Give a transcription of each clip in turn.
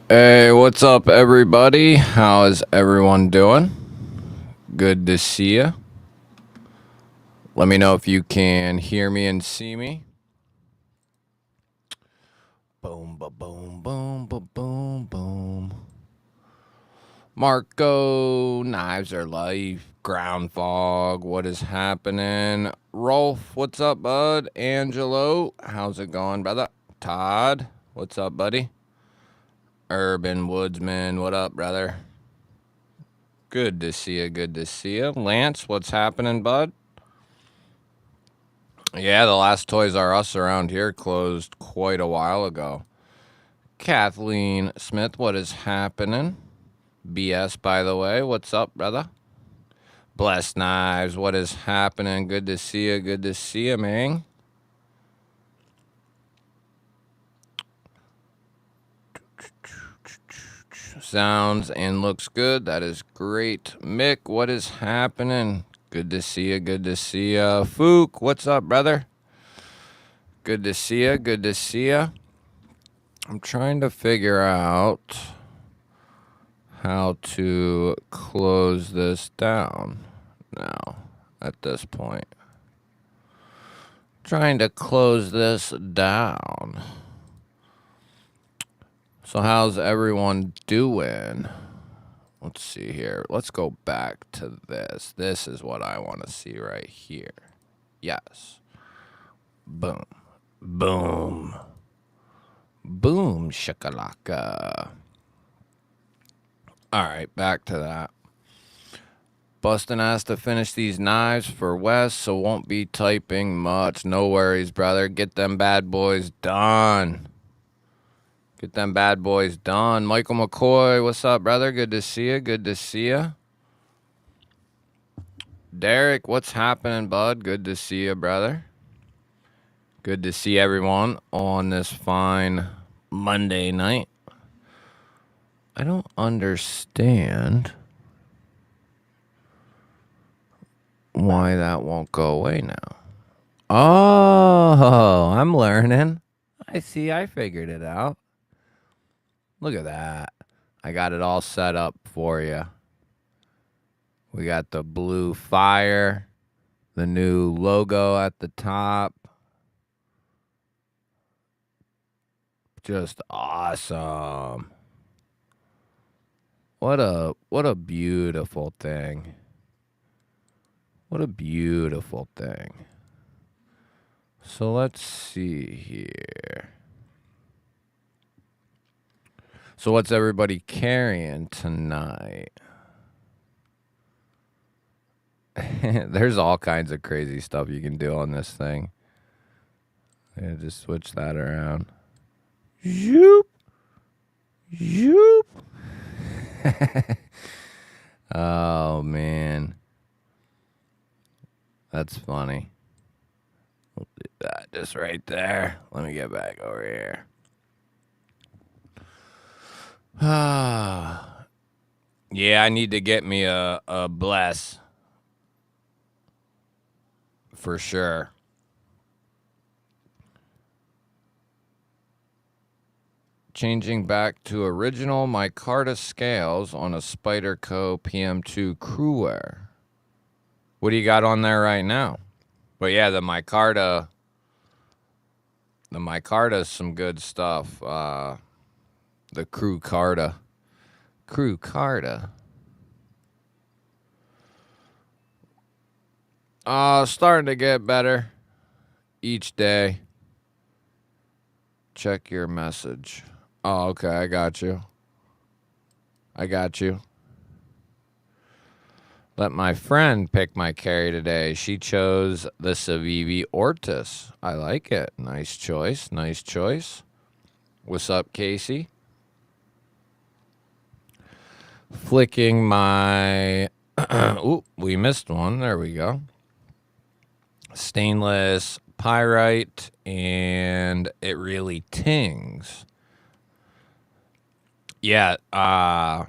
Hey, what's up, everybody? How is everyone doing? Good to see you. Let me know if you can hear me and see me. Boom, ba boom, boom, ba boom, boom. Marco, knives are life. Ground fog, what is happening? Rolf, what's up, bud? Angelo, how's it going, brother? Todd, what's up, buddy? Urban Woodsman, what up, brother? Good to see you. Good to see you. Lance, what's happening, bud? Yeah, the last Toys R Us around here closed quite a while ago. Kathleen Smith, what is happening? BS, by the way, what's up, brother? Blessed Knives, what is happening? Good to see you. Good to see you, man. Sounds and looks good. That is great. Mick, what is happening? Good to see you. Good to see you. Fook, what's up, brother? Good to see you. Good to see you. I'm trying to figure out how to close this down now at this point. Trying to close this down. So how's everyone doing? Let's see here. Let's go back to this. This is what I want to see right here. Yes. Boom. Boom. Boom, shakalaka. All right, back to that. Bustin' has to finish these knives for Wes, so won't be typing much. No worries, brother. Get them bad boys done. Get them bad boys done. Michael McCoy, what's up, brother? Good to see you. Good to see you. Derek, what's happening, bud? Good to see you, brother. Good to see everyone on this fine Monday night. I don't understand why that won't go away now. Oh, I'm learning. I see. I figured it out. Look at that. I got it all set up for you. We got the blue fire, the new logo at the top. Just awesome. What a beautiful thing. What a beautiful thing. So let's see here. So what's everybody carrying tonight? There's all kinds of crazy stuff you can do on this thing. Yeah, just switch that around. Zoop. Zoop. Oh, man. That's funny. We'll do that just right there. Let me get back over here. Yeah, I need to get me a bless. For sure. Changing back to original micarta scales on a Spyderco PM2 Crewwear. What do you got on there right now? But yeah, the micarta is some good stuff. The Crew Carta. Starting to get better each day. Check your message. Oh, okay, I got you. Let my friend pick my carry today. She chose the Civivi Ortis. I like it. Nice choice. What's up, Casey? Flicking my... Ooh, we missed one. There we go. Stainless pyrite, and it really tings. Yeah, I'll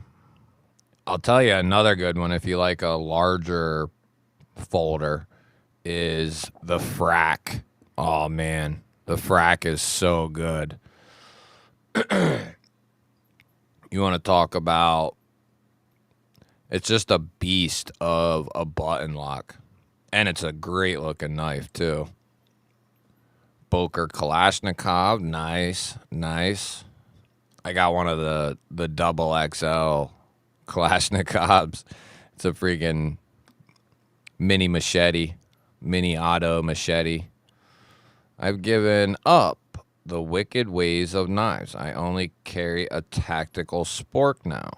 tell you another good one if you like a larger folder is the frac. Oh, man. The frac is so good. You want to talk about, it's just a beast of a button lock. And it's a great looking knife too. Boker Kalashnikov, nice, nice. I got one of the double XL Kalashnikovs. It's a freaking mini machete, mini auto machete. I've given up the wicked ways of knives. I only carry a tactical spork now.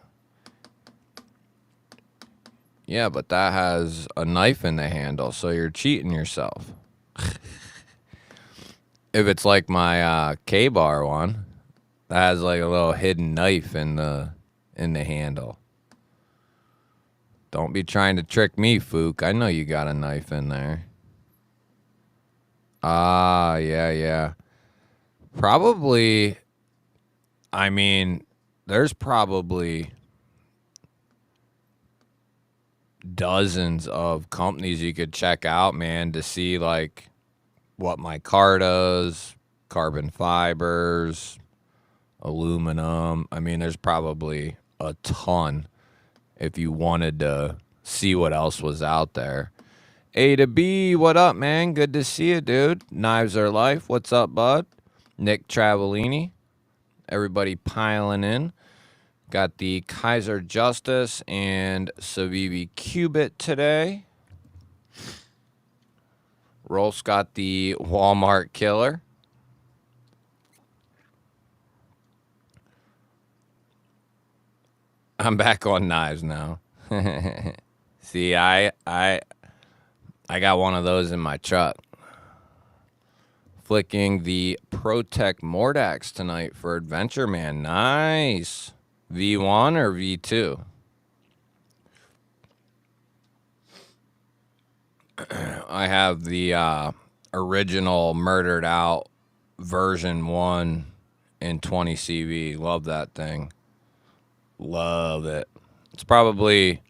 Yeah, but that has a knife in the handle, so you're cheating yourself. If it's like my K-bar one, that has like a little hidden knife in the handle. Don't be trying to trick me, Fook. I know you got a knife in there. Ah, yeah. Probably, I mean, there's probably dozens of companies you could check out, man, to see like what my car does, carbon fibers, aluminum. I mean, there's probably a ton if you wanted to see what else was out there. A to B, what up, man? Good to see you, dude. Knives Are Life, what's up, bud? Nick Travellini, everybody piling in. Got the Kaiser Justice and Civivi Cubit today. Rolf's got the Walmart Killer. I'm back on knives now. See, I got one of those in my truck. Flicking the ProTech Mordax tonight for Adventure Man. Nice. V1 or V2? I have the original Murdered Out version 1 in 20 CV. Love that thing. Love it. It's probably,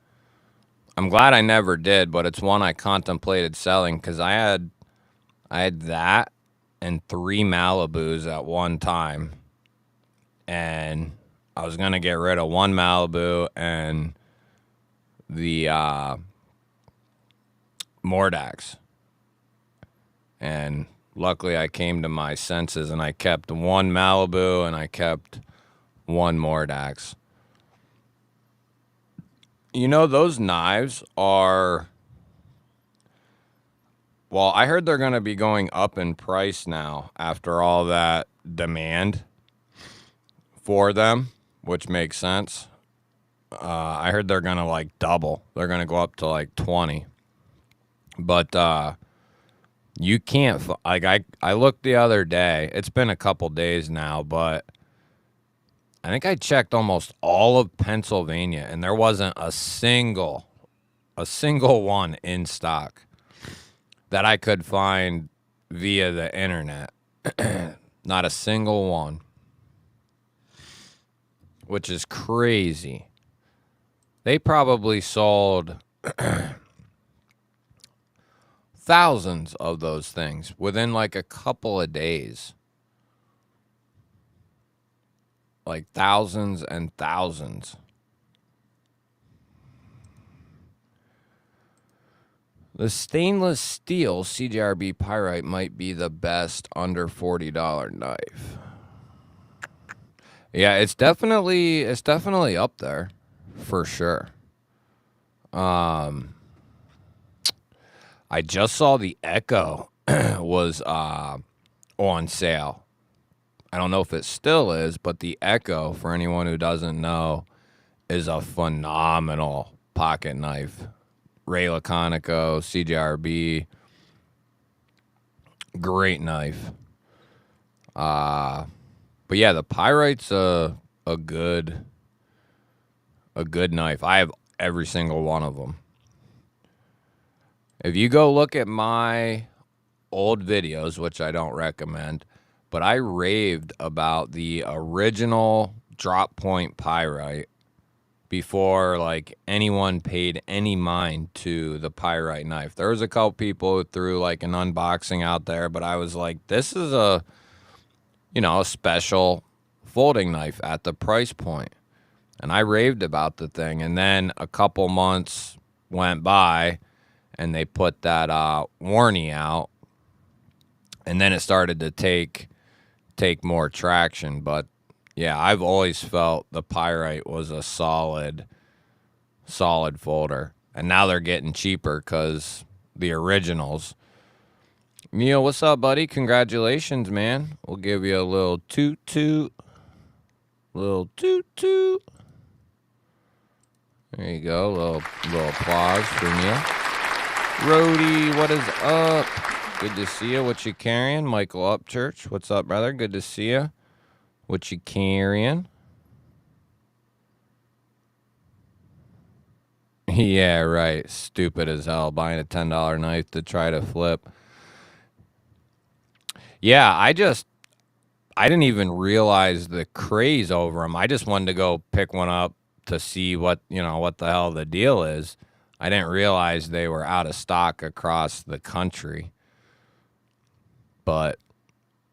I'm glad I never did, but it's one I contemplated selling because I had that and 3 Malibus at one time. And I was going to get rid of 1 Malibu and the Mordax. And luckily I came to my senses and I kept 1 Malibu and I kept 1 Mordax. You know, those knives are, well, I heard they're going to be going up in price now after all that demand for them, which makes sense. I heard they're going to like double. They're going to go up to like 20. But you can't, like I looked the other day. It's been a couple days now, but I think I checked almost all of Pennsylvania and there wasn't a single one in stock that I could find via the internet. Not a single one. Which is crazy. They probably sold thousands of those things within like a couple of days. Like thousands and thousands. The stainless steel CJRB Pyrite might be the best under $40 knife. Yeah, it's definitely up there for sure. I just saw the Echo was on sale. I don't know if it still is, but the Echo, for anyone who doesn't know, is a phenomenal pocket knife. Ray Laconico, CJRB, great knife. But yeah, the Pyrite's a good knife. I have every single one of them. If you go look at my old videos, which I don't recommend, but I raved about the original drop point Pyrite before like anyone paid any mind to the Pyrite knife. There was a couple people who threw like an unboxing out there, but I was like, this is a special folding knife at the price point. And I raved about the thing. And then a couple months went by, and they put that warning out, and then it started to take more traction. But yeah, I've always felt the pyrite was a solid folder, and now they're getting cheaper because the originals. Neil, what's up, buddy? Congratulations, man. We'll give you a little toot toot. Little toot toot. There you go. Little applause for Neil. Rody, what is up? Good to see you. What you carrying? Michael Upchurch, what's up, brother? Good to see you. What you carrying? Yeah, right. Stupid as hell. Buying a $10 knife to try to flip. Yeah, I didn't even realize the craze over them. I just wanted to go pick one up to see what the hell the deal is. I didn't realize they were out of stock across the country. But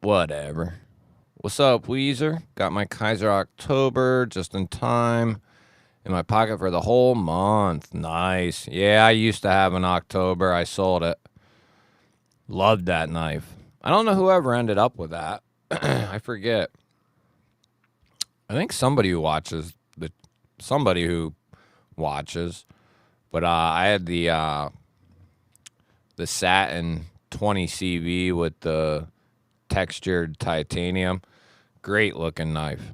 whatever. What's up, Weezer? Got my Kaiser October just in time in my pocket for the whole month. Nice. Yeah, I used to have an October. I sold it. Loved that knife. I don't know whoever ended up with that. I forget. I think somebody who watches. But I had the satin 20 CV with the textured titanium. Great looking knife.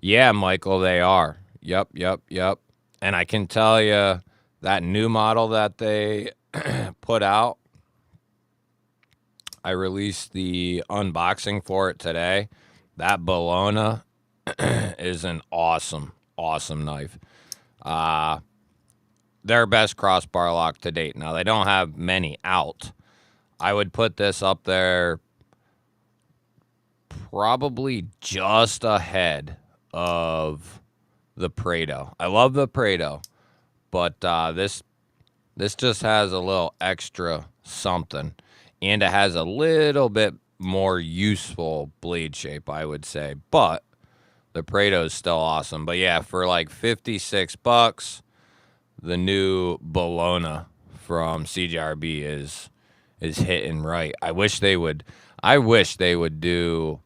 Yeah, Michael, they are. Yep. And I can tell you that new model that they put out, I released the unboxing for it today. That Bologna is an awesome knife. Their best crossbar lock to date. Now, they don't have many out. I would put this up there probably just ahead of the Prado. I love the Prado, but this just has a little extra something, and it has a little bit more useful blade shape, I would say. But the Prado is still awesome. But yeah, for like $56, the new Bologna from CJRB is hitting right. I wish they would do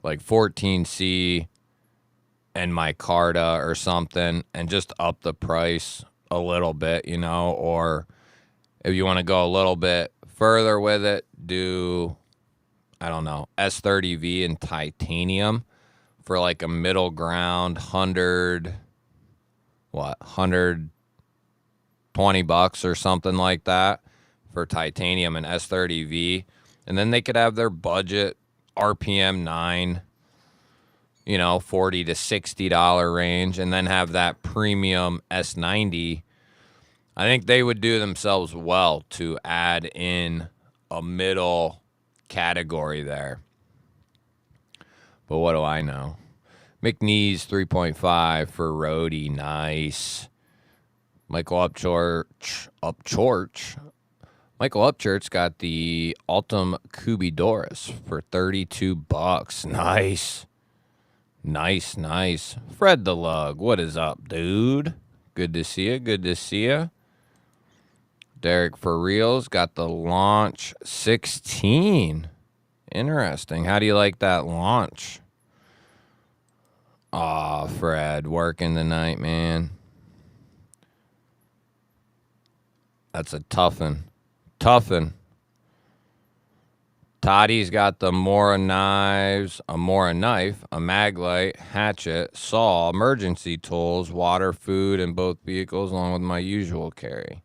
like 14C and micarta or something and just up the price a little bit, or if you want to go a little bit further with it, do, I don't know, S30V and titanium for like a middle ground, $120 or something like that for titanium and S30V. And then they could have their budget RPM 9, $40 to $60 range, and then have that premium S90. I think they would do themselves well to add in a middle category there. But what do I know? McNeese 3.5 for Rody. Nice. Michael Upchurch. Michael Upchurch got the Altum Cubidoris for $32. Nice. Fred the Lug, what is up, dude? Good to see you. Derek for Reals got the Launch 16. Interesting. How do you like that launch? Aw, Fred, working tonight, man. That's a toughin'. Toddy's got the Mora knives, a Mora knife, a Maglite, hatchet, saw, emergency tools, water, food, in both vehicles, along with my usual carry.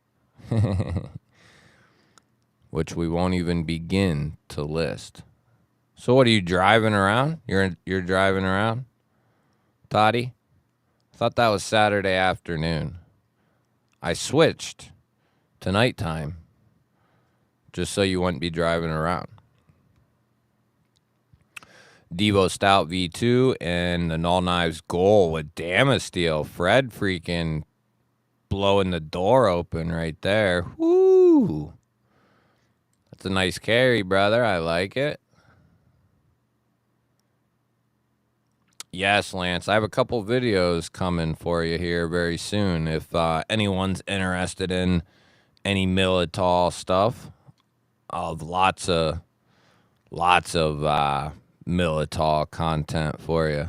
Which we won't even begin to list. So what are you driving around? You're driving around, Toddy? I thought that was Saturday afternoon. I switched to nighttime just so you wouldn't be driving around. Devo Stout V2 and the Null Knives Gold with Damasteel. Fred freaking blowing the door open right there. Woo! That's a nice carry, brother. I like it. Yes, Lance. I have a couple videos coming for you here very soon. If anyone's interested in any Militol stuff, of lots of Militol content for you.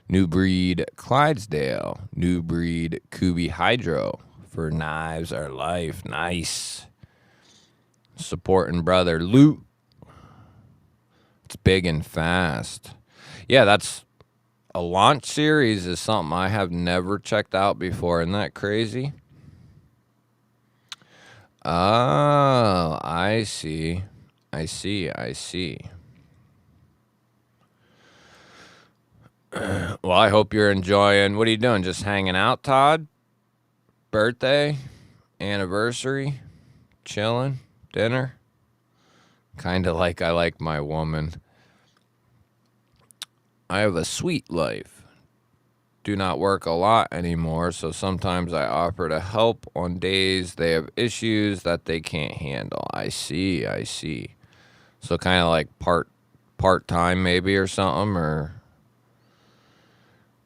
New breed Clydesdale. New breed Kubi Hydro. For knives are life. Nice. Supporting brother Loot. It's big and fast. Yeah, that's a launch series is something I have never checked out before. Isn't that crazy? Oh, I see. I see. Well, I hope you're enjoying. What are you doing? Just hanging out, Todd? Birthday? Anniversary? Chilling? Dinner? Kind of like I like my woman. I have a sweet life. Do not work a lot anymore, so sometimes I offer to help on days they have issues that they can't handle. I see. So kind of like part-time maybe or something, or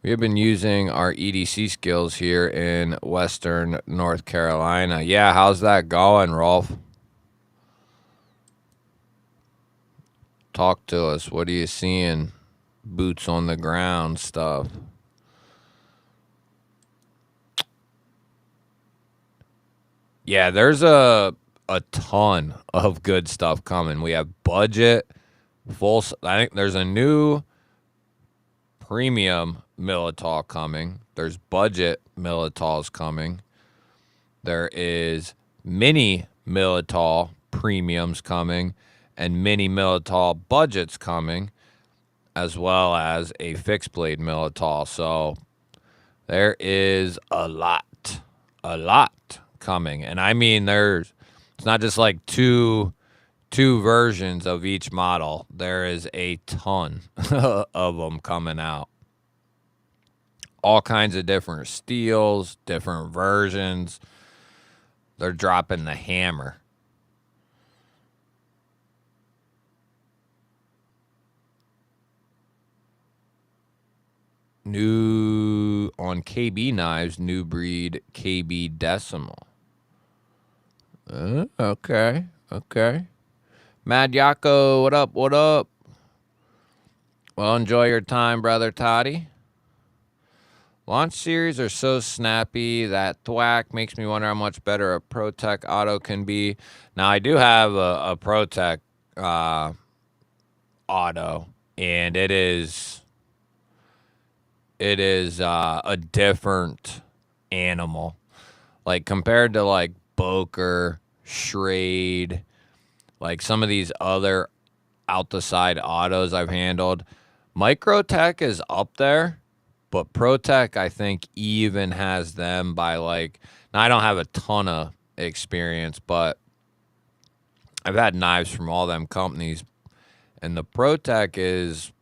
we have been using our EDC skills here in Western North Carolina. Yeah, how's that going, Rolf? Talk to us. What are you seeing? Boots on the ground stuff. Yeah, there's a ton of good stuff coming. We have budget, I think there's a new premium Militol coming. There's budget Militols coming. There is mini Militol premiums coming and mini Militol budgets coming, as well as a fixed blade Militol. So there is a lot coming. And I mean, it's not just like two versions of each model. There is a ton of them coming out. All kinds of different steels, different versions. They're dropping the hammer. New on KB knives, new breed KB Decimal. Okay. Mad Yako, what up? Well, enjoy your time, brother Toddy. Launch series are so snappy that thwack makes me wonder how much better a ProTech auto can be. Now, I do have a ProTech auto, and it is a different animal. Like, compared to, like, Boker, Schrade, like some of these other out-the-side autos I've handled, Microtech is up there, but ProTech, I think, even has them by, like, now I don't have a ton of experience, but I've had knives from all them companies, and the ProTech is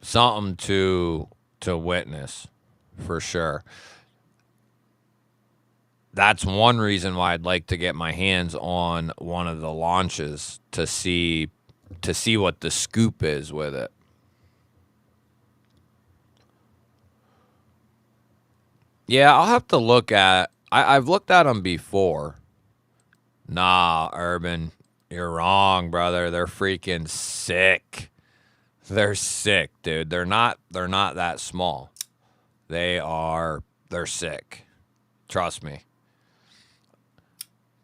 something to witness, for sure. That's one reason why I'd like to get my hands on one of the launches to see what the scoop is with it. Yeah, I'll have to look at. I've looked at them before. Nah, Urban, you're wrong, brother. They're freaking sick. They're sick, dude. They're not that small. They're sick. Trust me.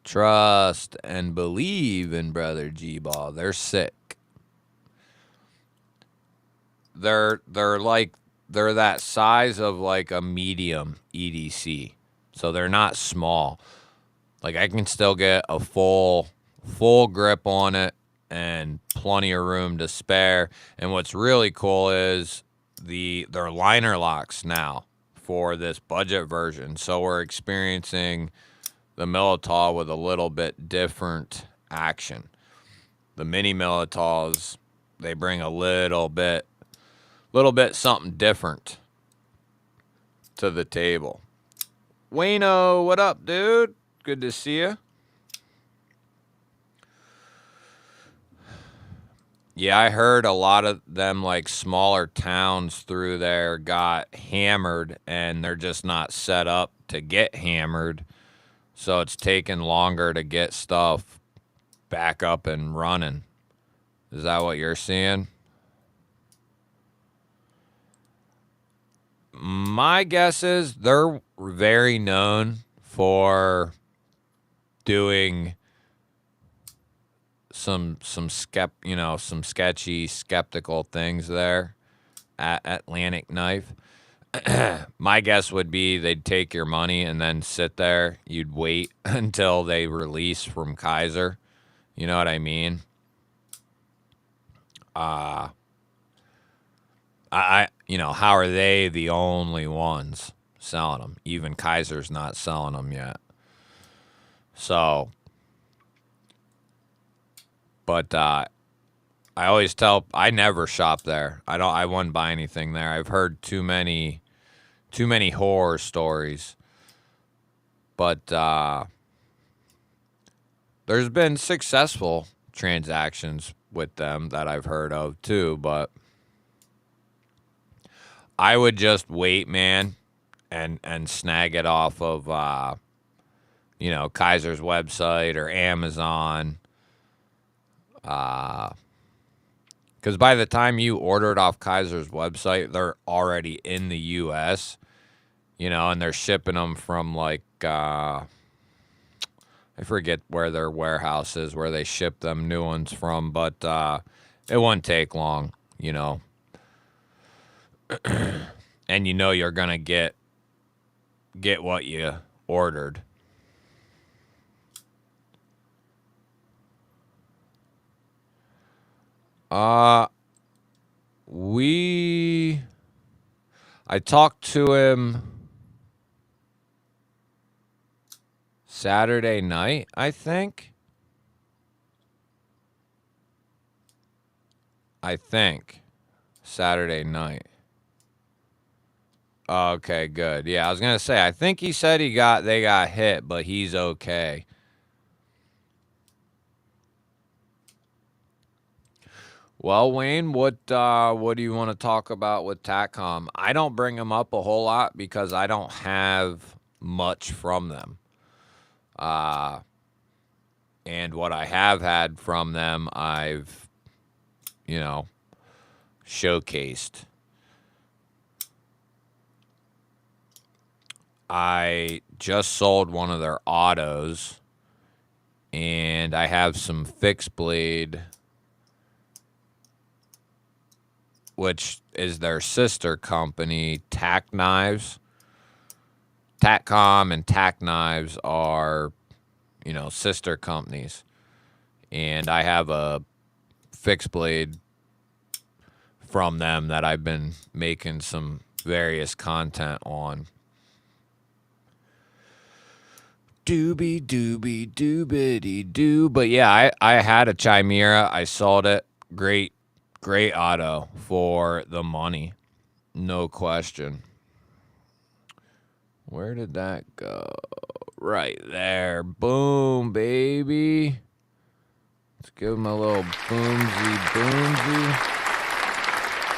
Trust and believe in brother GBALL. They're sick. They're that size of like a medium EDC. So they're not small. Like I can still get a full grip on it and plenty of room to spare. And what's really cool is their liner locks now for this budget version. So we're experiencing the Militol with a little bit different action. The mini Militols, they bring a little bit something different to the table. Wayno, what up, dude? Good to see you. Yeah, I heard a lot of them, like smaller towns through there, got hammered, and they're just not set up to get hammered. So it's taking longer to get stuff back up and running. Is that what you're seeing? My guess is they're very known for doing some sketchy, skeptical things there at Atlantic Knife. My guess would be they'd take your money and then sit there. You'd wait until they release from Kaiser. You know what I mean? How are they the only ones selling them? Even Kaiser's not selling them yet. So, but I always tell I never shop there. I wouldn't buy anything there. I've heard too many horror stories. But there's been successful transactions with them that I've heard of too, but I would just wait, man, and snag it off of Kaiser's website or Amazon. Because by the time you order it off Kaiser's website, they're already in the U.S., and they're shipping them from like, I forget where their warehouse is, where they ship them new ones from, but it won't take long, and you're going to get what you ordered. I talked to him Saturday night, I think. Saturday night. Okay, good. Yeah, I was gonna say, I think he said they got hit, but he's okay. Well, Wayne, what do you want to talk about with TACCOM? I don't bring them up a whole lot because I don't have much from them. And what I have had from them, I've, showcased. I just sold one of their autos, and I have some fixed blade, which is their sister company, Tack Knives. TACCOM and Tack Knives are, sister companies. And I have a fixed blade from them that I've been making some various content on. Doobie doobie doobity doo. But yeah, I had a Chimera. I sold it. Great auto for the money. No question. Where did that go? Right there. Boom, baby. Let's give him a little boomsy.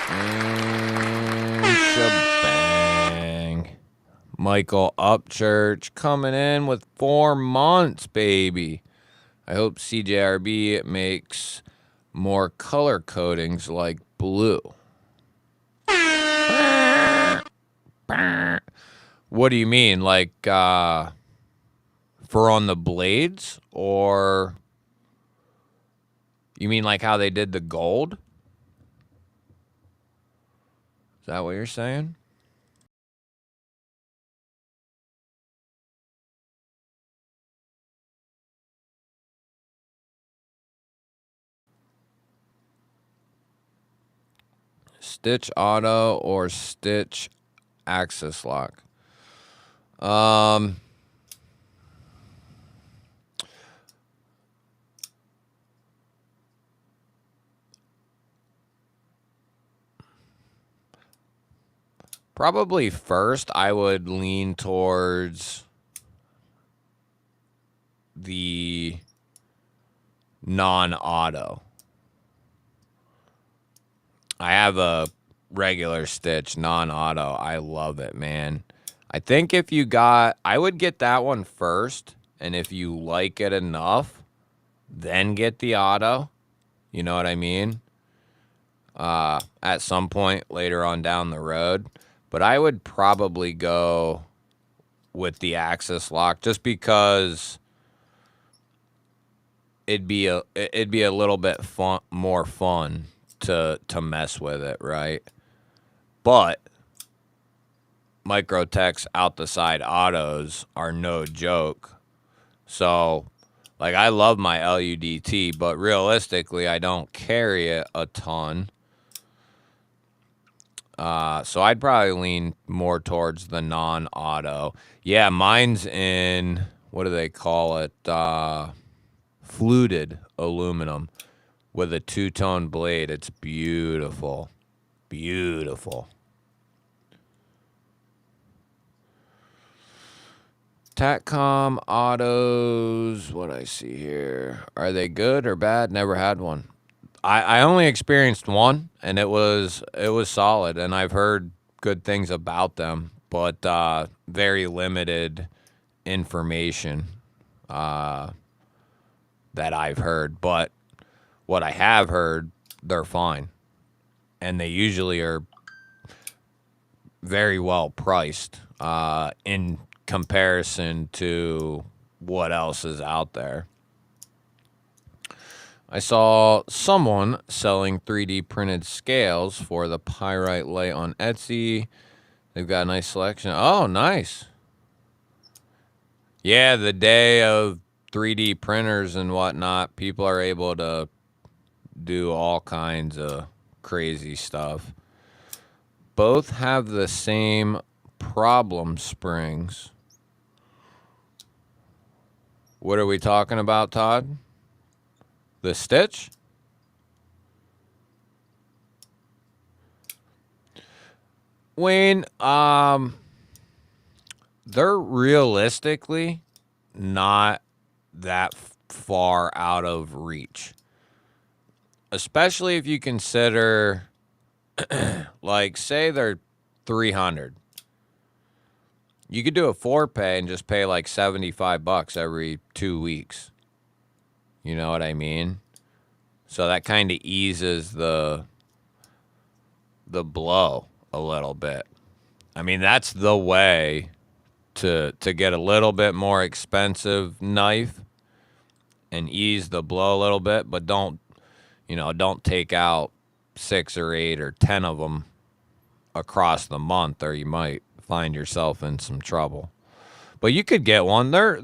And shebang. Michael Upchurch coming in with 4 months, baby. I hope CJRB makes more color coatings like blue. What do you mean? Like for on the blades? Or you mean like how they did the gold? Is that what you're saying? Stitch auto or Stitch axis lock? Probably first I would lean towards the non-auto. I have a regular Stitch, non-auto. I love it, man. I think if you got, I would get that one first, and if you like it enough, then get the auto. You know what I mean? At some point later on down the road. But I would probably go with the Axis lock just because it'd be a little bit more fun to mess with it, right? But Microtech's out the side autos are no joke. So, like, I love my LUDT, but realistically, I don't carry it a ton. So I'd probably lean more towards the non-auto. Yeah, mine's in, what do they call it? Fluted aluminum with a two-tone blade. It's beautiful. Beautiful. Tatcom autos, what I see here. Are they good or bad? Never had one. I only experienced one, and it was solid, and I've heard good things about them, but very limited information that I've heard. But what I have heard, they're fine, and they usually are very well priced in comparison to what else is out there. I saw someone selling 3D printed scales for the Pyrite Light on Etsy. They've got a nice selection. Oh, nice. Yeah, the day of 3D printers and whatnot, people are able to do all kinds of crazy stuff. Both have the same problem springs. What are we talking about, Todd? The Stitch? Wayne, they're realistically not that far out of reach. Especially if you consider, like, say they're 300. You could do a 4-pay and just pay like $75 every 2 weeks. You know what I mean? So that kind of eases the blow a little bit. I mean, that's the way to get a little bit more expensive knife and ease the blow a little bit, but don't take out 6 or 8 or 10 of them across the month, or you might find yourself in some trouble. But you could get one. They're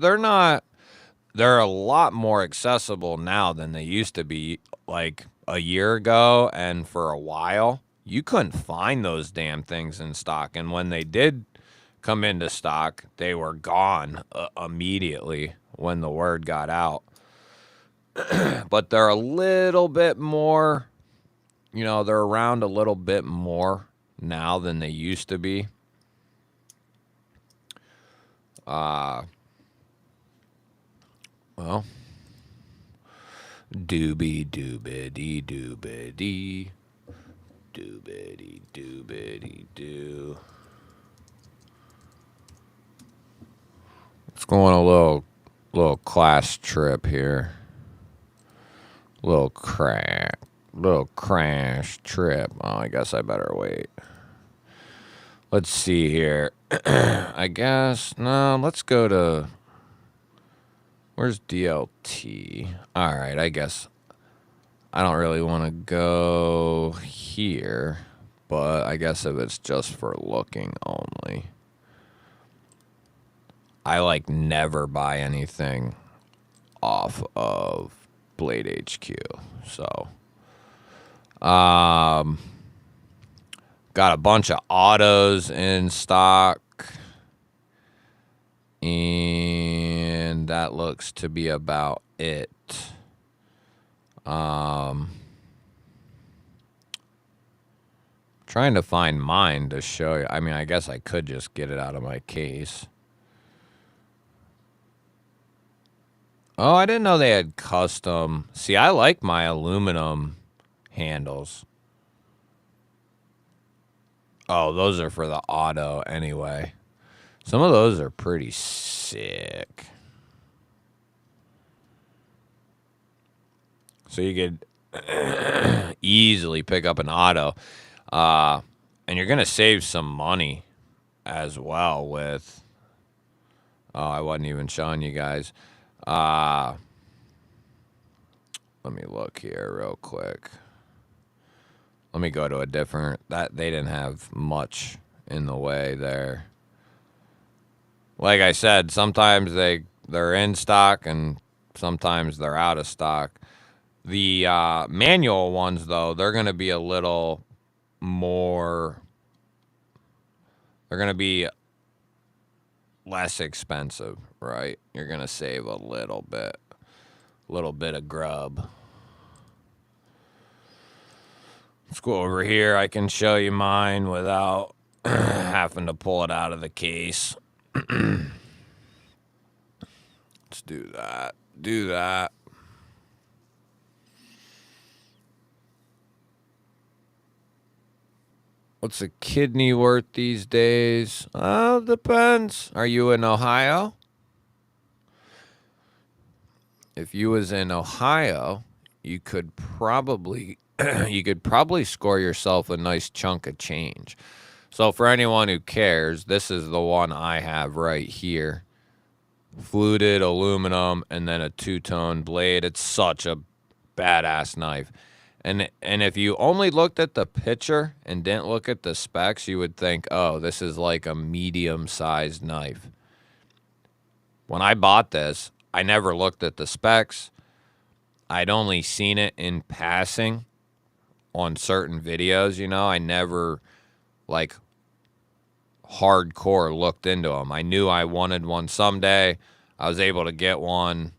a lot more accessible now than they used to be. Like a year ago and for a while, you couldn't find those damn things in stock. And when they did come into stock, they were gone immediately when the word got out. But they're a little bit more, they're around a little bit more now than they used to be. Well, doobie doobity doobity doobity doobity doo. Let's go on a little class trip here. Little crash trip. Oh, I guess I better wait. Let's see here. I guess no. Let's go to. Where's DLT? All right, I guess I don't really want to go here, but I guess if it's just for looking only. I like never buy anything off of Blade HQ. So, got a bunch of autos in stock. And that looks to be about it. Trying to find mine to show you. I mean, I guess I could just get it out of my case. Oh, I didn't know they had custom. See, I like my aluminum handles. Oh, those are for the auto anyway. Some of those are pretty sick. So you could easily pick up an auto. And you're going to save some money as well with... Oh, I wasn't even showing you guys. Let me look here real quick. Let me go to a different... That they didn't have much in the way there. Like I said, sometimes they're in stock and sometimes they're out of stock. The manual ones, though, they're going to be a little more... They're going to be less expensive, right? You're going to save a little bit of grub. Let's go over here. I can show you mine without having to pull it out of the case. Let's do that. Do that. What's a kidney worth these days? Depends. Are you in Ohio? If you was in Ohio, you could probably score yourself a nice chunk of change. So for anyone who cares, this is the one I have right here. Fluted aluminum and then a two-tone blade. It's such a badass knife. And if you only looked at the picture and didn't look at the specs, you would think, oh, this is like a medium-sized knife. When I bought this, I never looked at the specs. I'd only seen it in passing on certain videos, you know. I never, like, hardcore looked into them. I knew I wanted one someday. I was able to get one.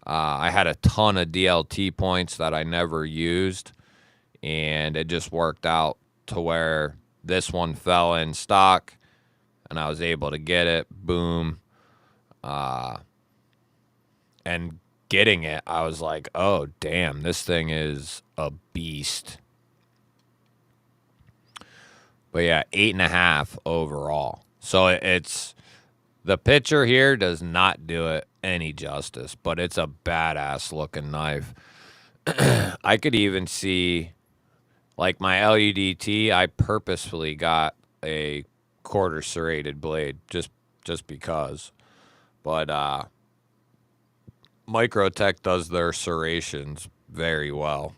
I had a ton of DLT points that I never used, and it just worked out to where this one fell in stock, and I was able to get it. Boom. And getting it, I was like, oh, damn, this thing is a beast. But yeah, 8.5 overall. So it's... The picture here does not do it any justice, but it's a badass looking knife. I could even see, like my LUDT, I purposefully got a quarter serrated blade just because. But Microtech does their serrations very well.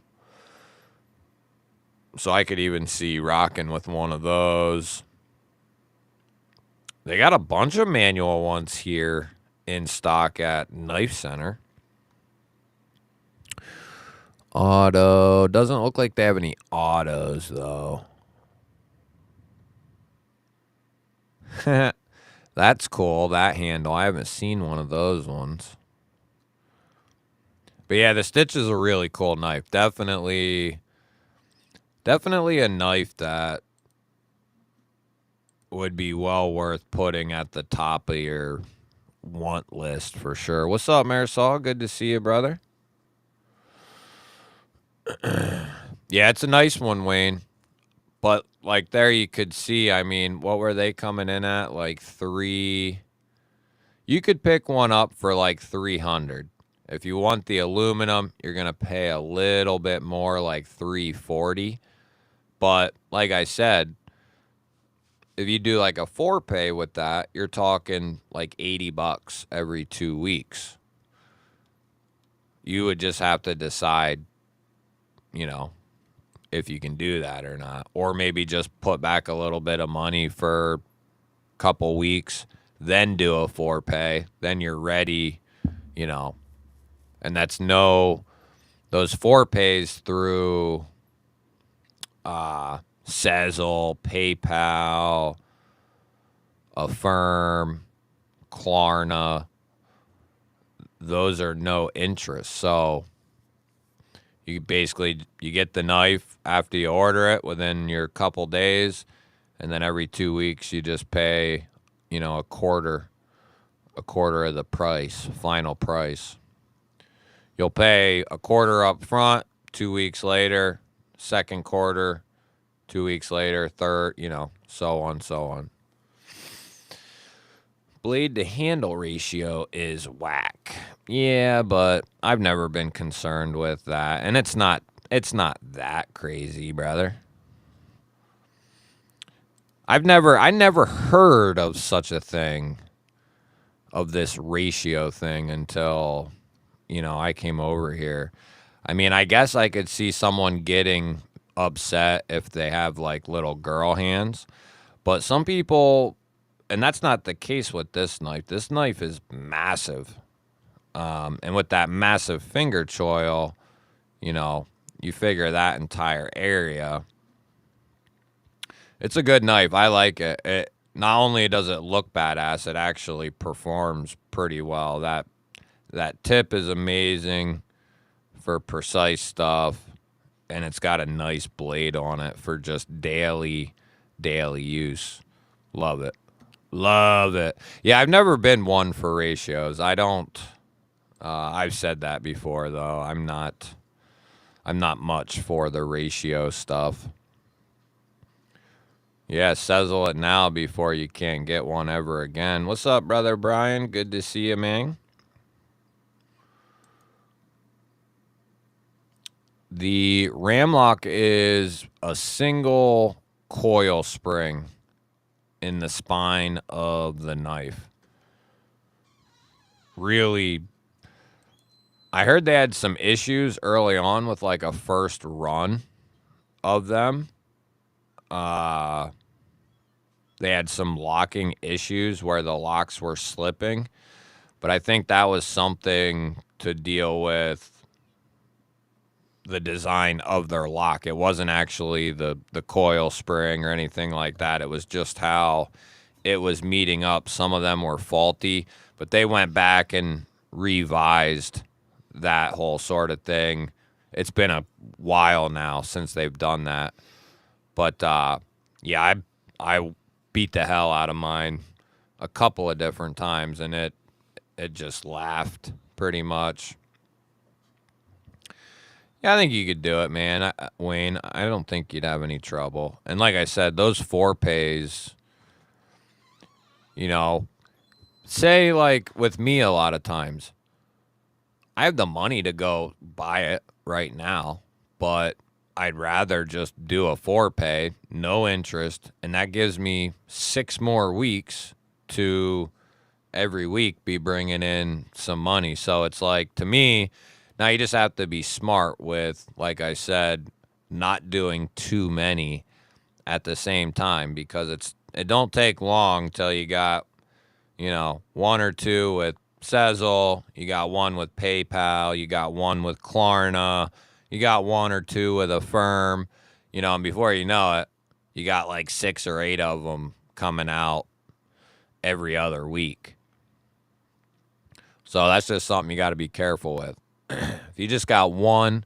So I could even see rocking with one of those. They got a bunch of manual ones here in stock at Knife Center. Auto. Doesn't look like they have any autos, though. That's cool, that handle. I haven't seen one of those ones. But yeah, the Stitch is a really cool knife. Definitely a knife that would be well worth putting at the top of your want list for sure. What's up, Marisol? Good to see you, brother. Yeah, it's a nice one, Wayne. But like there you could see, I mean, what were they coming in at? Like 3... You could pick one up for like 300. If you want the aluminum, you're going to pay a little bit more, like 340. But like I said, if you do like a 4-pay with that, you're talking like $80 every 2 weeks. You would just have to decide, you know, if you can do that or not. Or maybe just put back a little bit of money for a couple weeks, then do a 4-pay. Then you're ready, you know. And that's those 4-pays through Sezzle, PayPal, Affirm, Klarna. Those are no interest. So you get the knife after you order it within your couple days, and then every 2 weeks you just pay, you know, a quarter of the price, final price. You'll pay a quarter up front, 2 weeks later, second quarter, 2 weeks later, third, so on, so on. Blade to handle ratio is whack. Yeah, but I've never been concerned with that. And it's not that crazy, brother. I never heard of such a thing, of this ratio thing, until, I came over here. I mean, I guess I could see someone getting upset if they have like little girl hands, but some people, and that's not the case with this knife. This knife is massive. And with that massive finger choil, you figure that entire area. It's a good knife. I like it. It not only does it look badass, it actually performs pretty well. That tip is amazing for precise stuff, and it's got a nice blade on it for just daily use. Love it. Love it. Yeah, I've never been one for ratios. I don't. I've said that before, though. I'm not much for the ratio stuff. Yeah, sizzle it now before you can't get one ever again. What's up, brother Brian? Good to see you, man. The Ramlock is a single coil spring in the spine of the knife. Really, I heard they had some issues early on with like a first run of them. They had some locking issues where the locks were slipping, but I think that was something to deal with the design of their lock. It wasn't actually the coil spring or anything like that. It was just how it was meeting up. Some of them were faulty, but they went back and revised that whole sort of thing. It's been a while now since they've done that. But yeah, I beat the hell out of mine a couple of different times, and it just laughed pretty much. Yeah, I think you could do it, man. Wayne, I don't think you'd have any trouble. And like I said, those 4-pays, say like with me a lot of times, I have the money to go buy it right now, but I'd rather just do a 4-pay, no interest, and that gives me 6 more weeks to every week be bringing in some money. So it's like, to me, now you just have to be smart with, like I said, not doing too many at the same time, because it don't take long till you got, 1 or 2 with Sezzle, you got 1 with PayPal, you got 1 with Klarna, you got 1 or 2 with Affirm, and before you know it, you got like 6 or 8 of them coming out every other week. So that's just something you got to be careful with. If you just got 1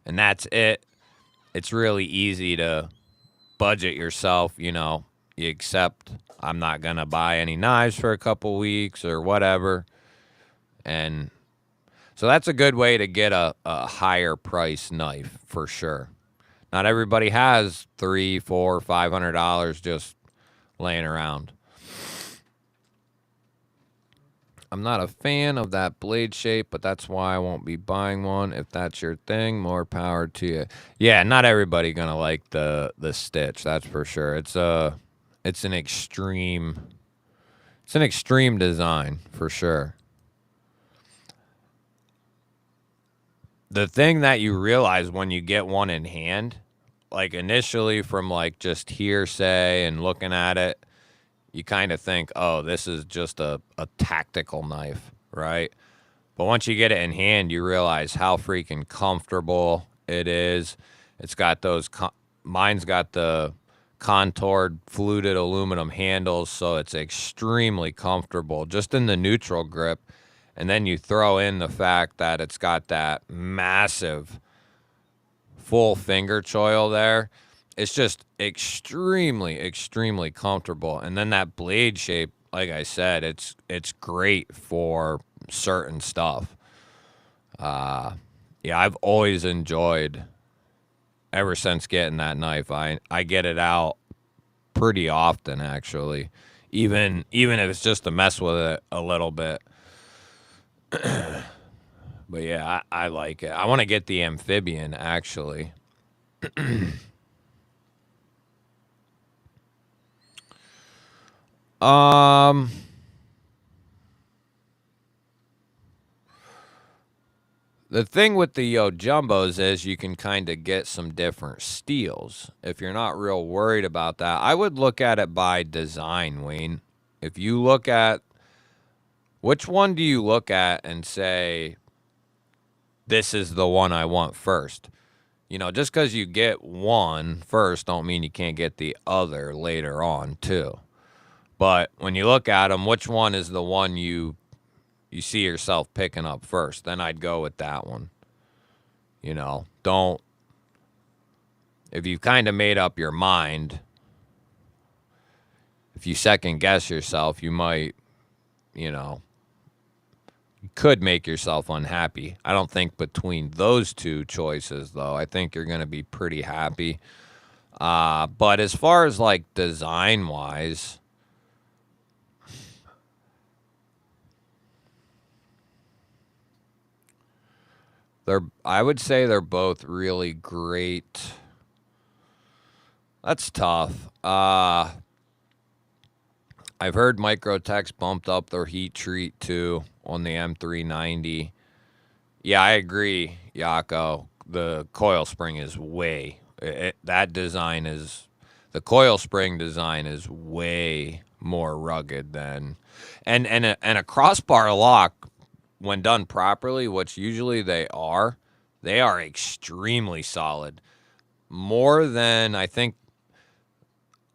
and that's it, it's really easy to budget yourself. You accept, I'm not going to buy any knives for a couple weeks or whatever. And so that's a good way to get a higher price knife for sure. Not everybody has $300, $400, $500 just laying around. I'm not a fan of that blade shape, but that's why I won't be buying one. If that's your thing, more power to you. Yeah, not everybody gonna like the Stitch, that's for sure. It's an extreme design for sure. The thing that you realize when you get one in hand, like initially from like just hearsay and looking at it, you kind of think, oh, this is just a tactical knife, right? But once you get it in hand, you realize how freaking comfortable it is. It's got those, mine's got the contoured fluted aluminum handles, so it's extremely comfortable just in the neutral grip. And then you throw in the fact that it's got that massive full finger choil there. It's just extremely, extremely comfortable. And then that blade shape, like I said, it's great for certain stuff. Yeah, I've always enjoyed ever since getting that knife, I get it out pretty often, actually. Even if it's just to mess with it a little bit. But yeah, I like it. I want to get the amphibian, actually. Um, the thing with the Yo Jumbos is you can kind of get some different steels. If you're not real worried about that, I would look at it by design, Wayne. If you look at, which one do you look at and say, this is the one I want first? You know, just because you get one first don't mean you can't get the other later on, too. But when you look at them, which one is the one you see yourself picking up first? Then I'd go with that one. You know, don't, if you've kind of made up your mind, if you second guess yourself, you might, you know, you could make yourself unhappy. I don't think between those two choices, though, I think you're going to be pretty happy. But as far as like design wise, I would say they're both really great. That's tough. I've heard Microtech's bumped up their heat treat too on the M390. Yeah, I agree, Yako. The coil spring is that design is, the coil spring design is way more rugged than, and a crossbar lock, when done properly, which usually they are extremely solid. More than I think.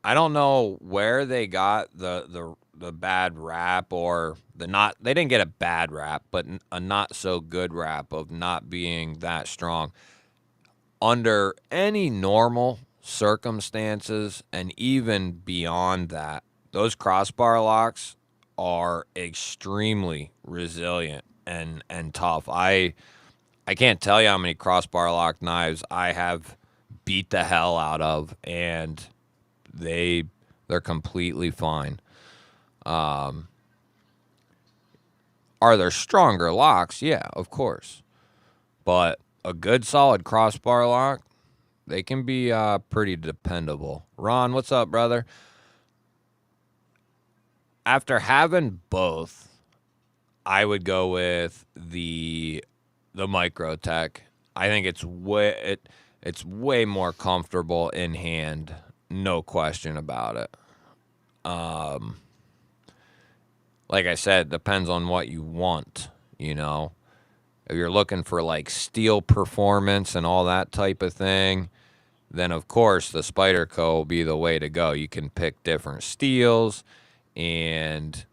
I don't know where they got the bad rap, or the not. They didn't get a bad rap, but a not so good rap of not being that strong. Under any normal circumstances, and even beyond that, those crossbar locks are extremely resilient and tough. I can't tell you how many crossbar lock knives I have beat the hell out of, and they're completely fine. Are there stronger locks? Yeah, of course. But a good solid crossbar lock, they can be pretty dependable. Ron, what's up, brother? After having both, I would go with the Microtech. I think it's way more comfortable in hand, no question about it. Like I said, depends on what you want, you know. If you're looking for like steel performance and all that type of thing, then of course the Spyderco will be the way to go. You can pick different steels and,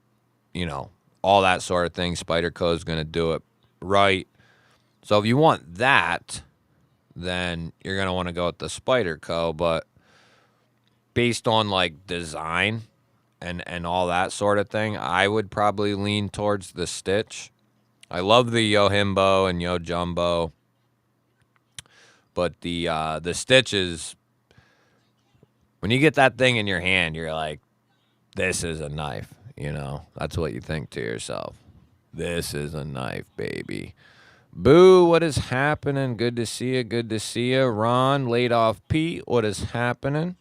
you know, all that sort of thing. Spyderco is going to do it right. So if you want that, then you're going to want to go with the Spyderco. But based on like design and all that sort of thing, I would probably lean towards the Stitch. I love the Yohimbo and Yo Jumbo, but the Stitch is, when you get that thing in your hand, you're like, this is a knife. You know, that's what you think to yourself. This is a knife, baby. Boo, what is happening? Good to see you. Good to see you. Ron, laid off Pete, what is happening?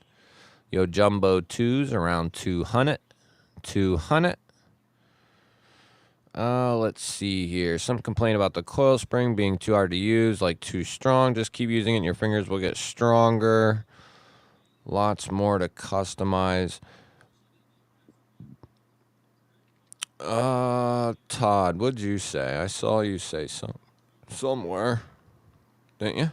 Yo Jumbo 2s around 200. 200. Let's see here. Some complain about the coil spring being too hard to use, like too strong. Just keep using it and your fingers will get stronger. Lots more to customize. Todd, what'd you say? I saw you say somewhere, didn't you?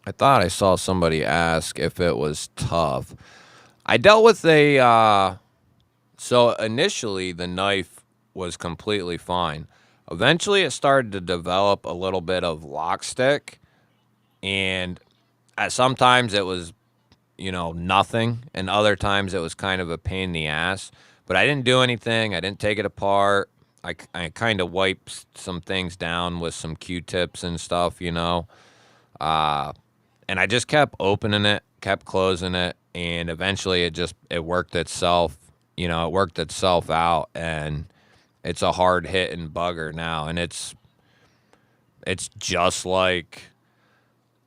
I thought I saw somebody ask if it was tough. I dealt with so initially the knife was completely fine. Eventually it started to develop a little bit of lock stick, and sometimes it was, you know, nothing, and other times it was kind of a pain in the ass. But I didn't do anything. I didn't take it apart. I kind of wiped some things down with some Q-tips and stuff, you know. And I just kept opening it, kept closing it, and eventually it worked itself, you know, it worked itself out, and it's a hard hitting bugger now, and it's just like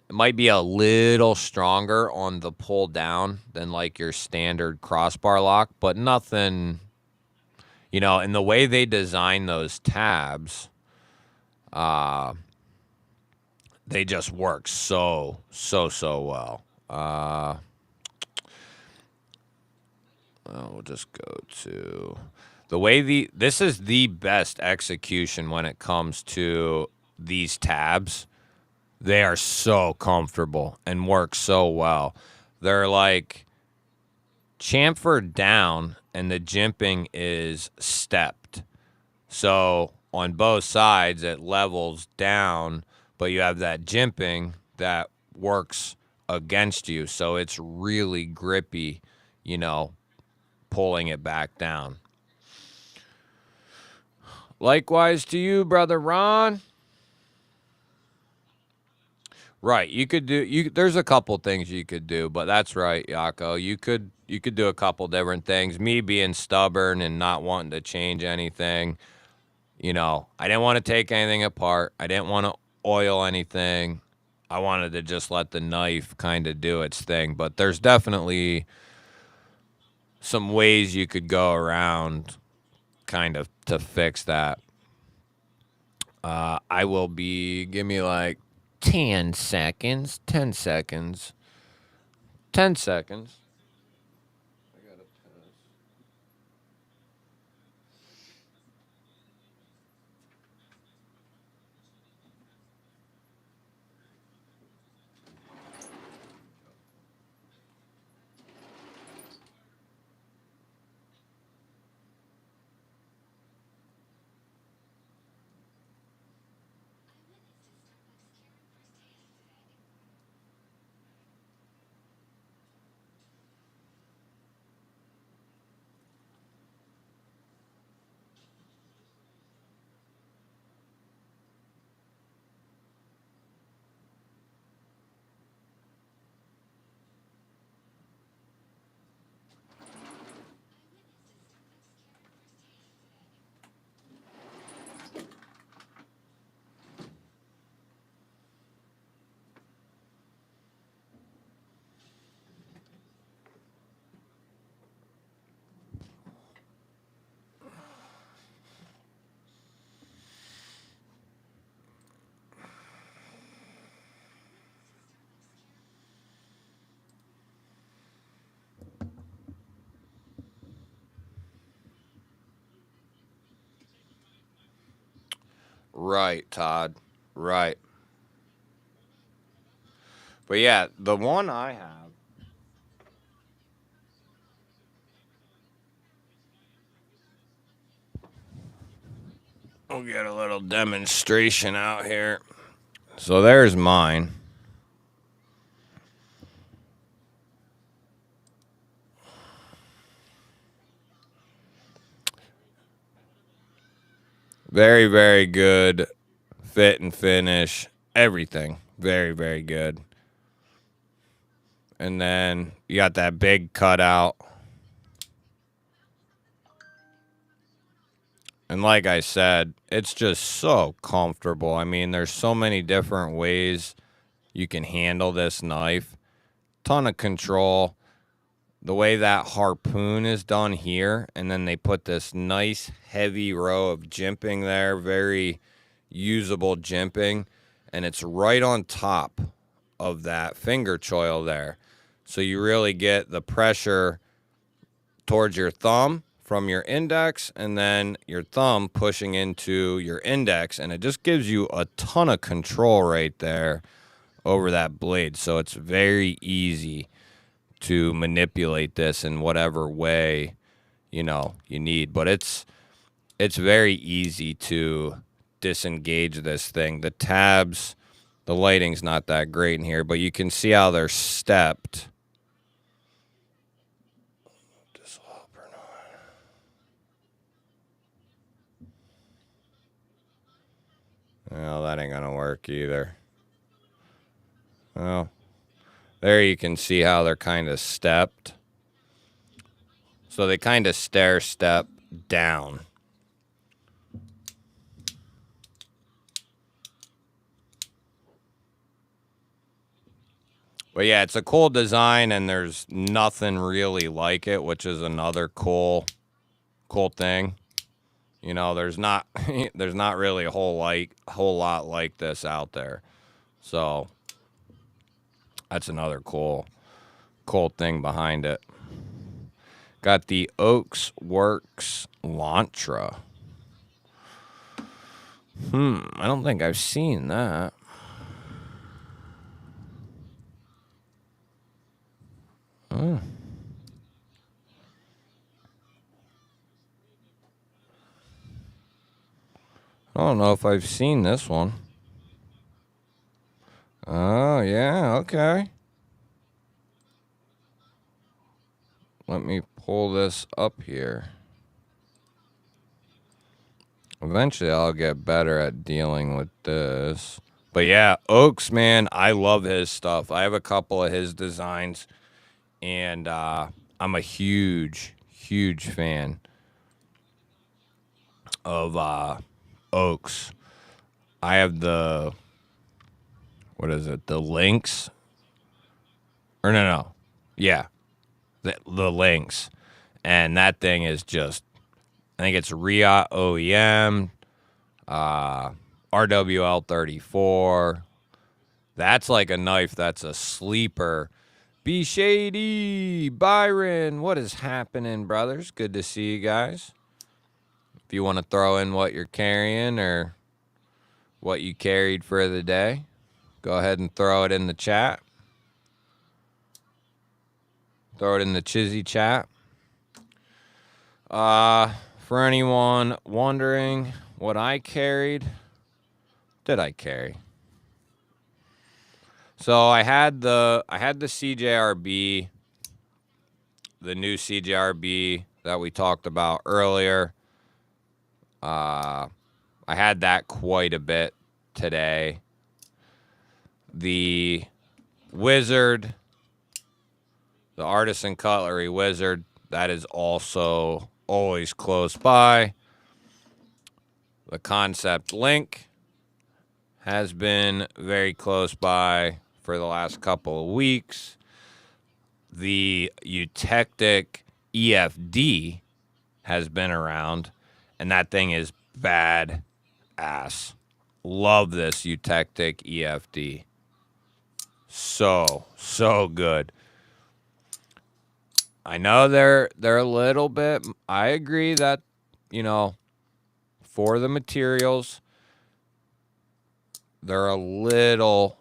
it might be a little stronger on the pull down than like your standard crossbar lock, but nothing, you know, and the way they design those tabs, they just work so well. We'll just go to the way this is the best execution when it comes to these tabs. They are so comfortable and work so well. They're like chamfered down, and the jimping is stepped. So on both sides, it levels down, but you have that jimping that works against you. So it's really grippy, you know, pulling it back down. Likewise to you, Brother Ron. Right, you could do there's a couple things you could do, but that's right, Yako. You could do a couple different things. Me being stubborn and not wanting to change anything, you know, I didn't want to take anything apart. I didn't want to oil anything. I wanted to just let the knife kind of do its thing, but there's definitely some ways you could go around kind of to fix that. I will be, give me like 10 seconds, 10 seconds, 10 seconds. Right, Todd. Right. But yeah, the one I have. We'll get a little demonstration out here. So there's mine. Very, very good fit and finish. Everything. Very, very good. And then you got that big cutout. And like I said, it's just so comfortable. I mean, there's so many different ways you can handle this knife. Ton of control. The way that harpoon is done here, and then they put this nice heavy row of jimping there, very usable jimping, and it's right on top of that finger choil there. So you really get the pressure towards your thumb from your index, and then your thumb pushing into your index, and it just gives you a ton of control right there over that blade. So it's very easy to manipulate this in whatever way, you know, you need. But it's very easy to disengage this thing. The tabs, the lighting's not that great in here, but you can see how they're stepped. Well, that ain't gonna work either. Well, there you can see how they're kind of stepped. So they kind of stair step down. But yeah, it's a cool design, and there's nothing really like it, which is another cool thing. You know, there's not there's not really a whole lot like this out there. So that's another cool thing behind it. Got the Oaks Works Lantra. I don't think I've seen that. I don't know if I've seen this one. Oh, yeah, okay. Let me pull this up here. Eventually, I'll get better at dealing with this. But yeah, Oaks, man, I love his stuff. I have a couple of his designs, and I'm a huge fan of Oaks. I have the, what is it, the Lynx? Or no. Yeah, the Lynx. And that thing is just, I think it's Riot OEM, RWL 34. That's like a knife that's a sleeper. Be Shady, Byron, what is happening, brothers? Good to see you guys. If you want to throw in what you're carrying or what you carried for the day, go ahead and throw it in the chat. Throw it in the Chizzy chat. For anyone wondering what I carried, did I carry? So I had the CJRB, the new CJRB that we talked about earlier. I had that quite a bit today. The Wizard, the Artisan Cutlery Wizard, that is also always close by. The Concept Link has been very close by for the last couple of weeks. The Eutectic EFD has been around, and that thing is bad ass. Love this Eutectic EFD. So good. I know they're a little bit, I agree that, you know, for the materials, they're a little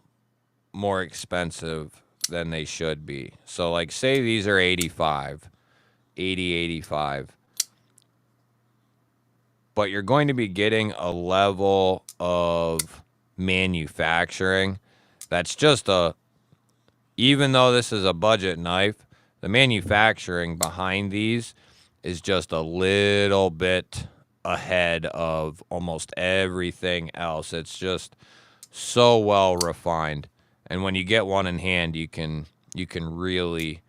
more expensive than they should be. So like say these are 85. But you're going to be getting a level of manufacturing that's just even though this is a budget knife, the manufacturing behind these is just a little bit ahead of almost everything else. It's just so well refined. And when you get one in hand, you can really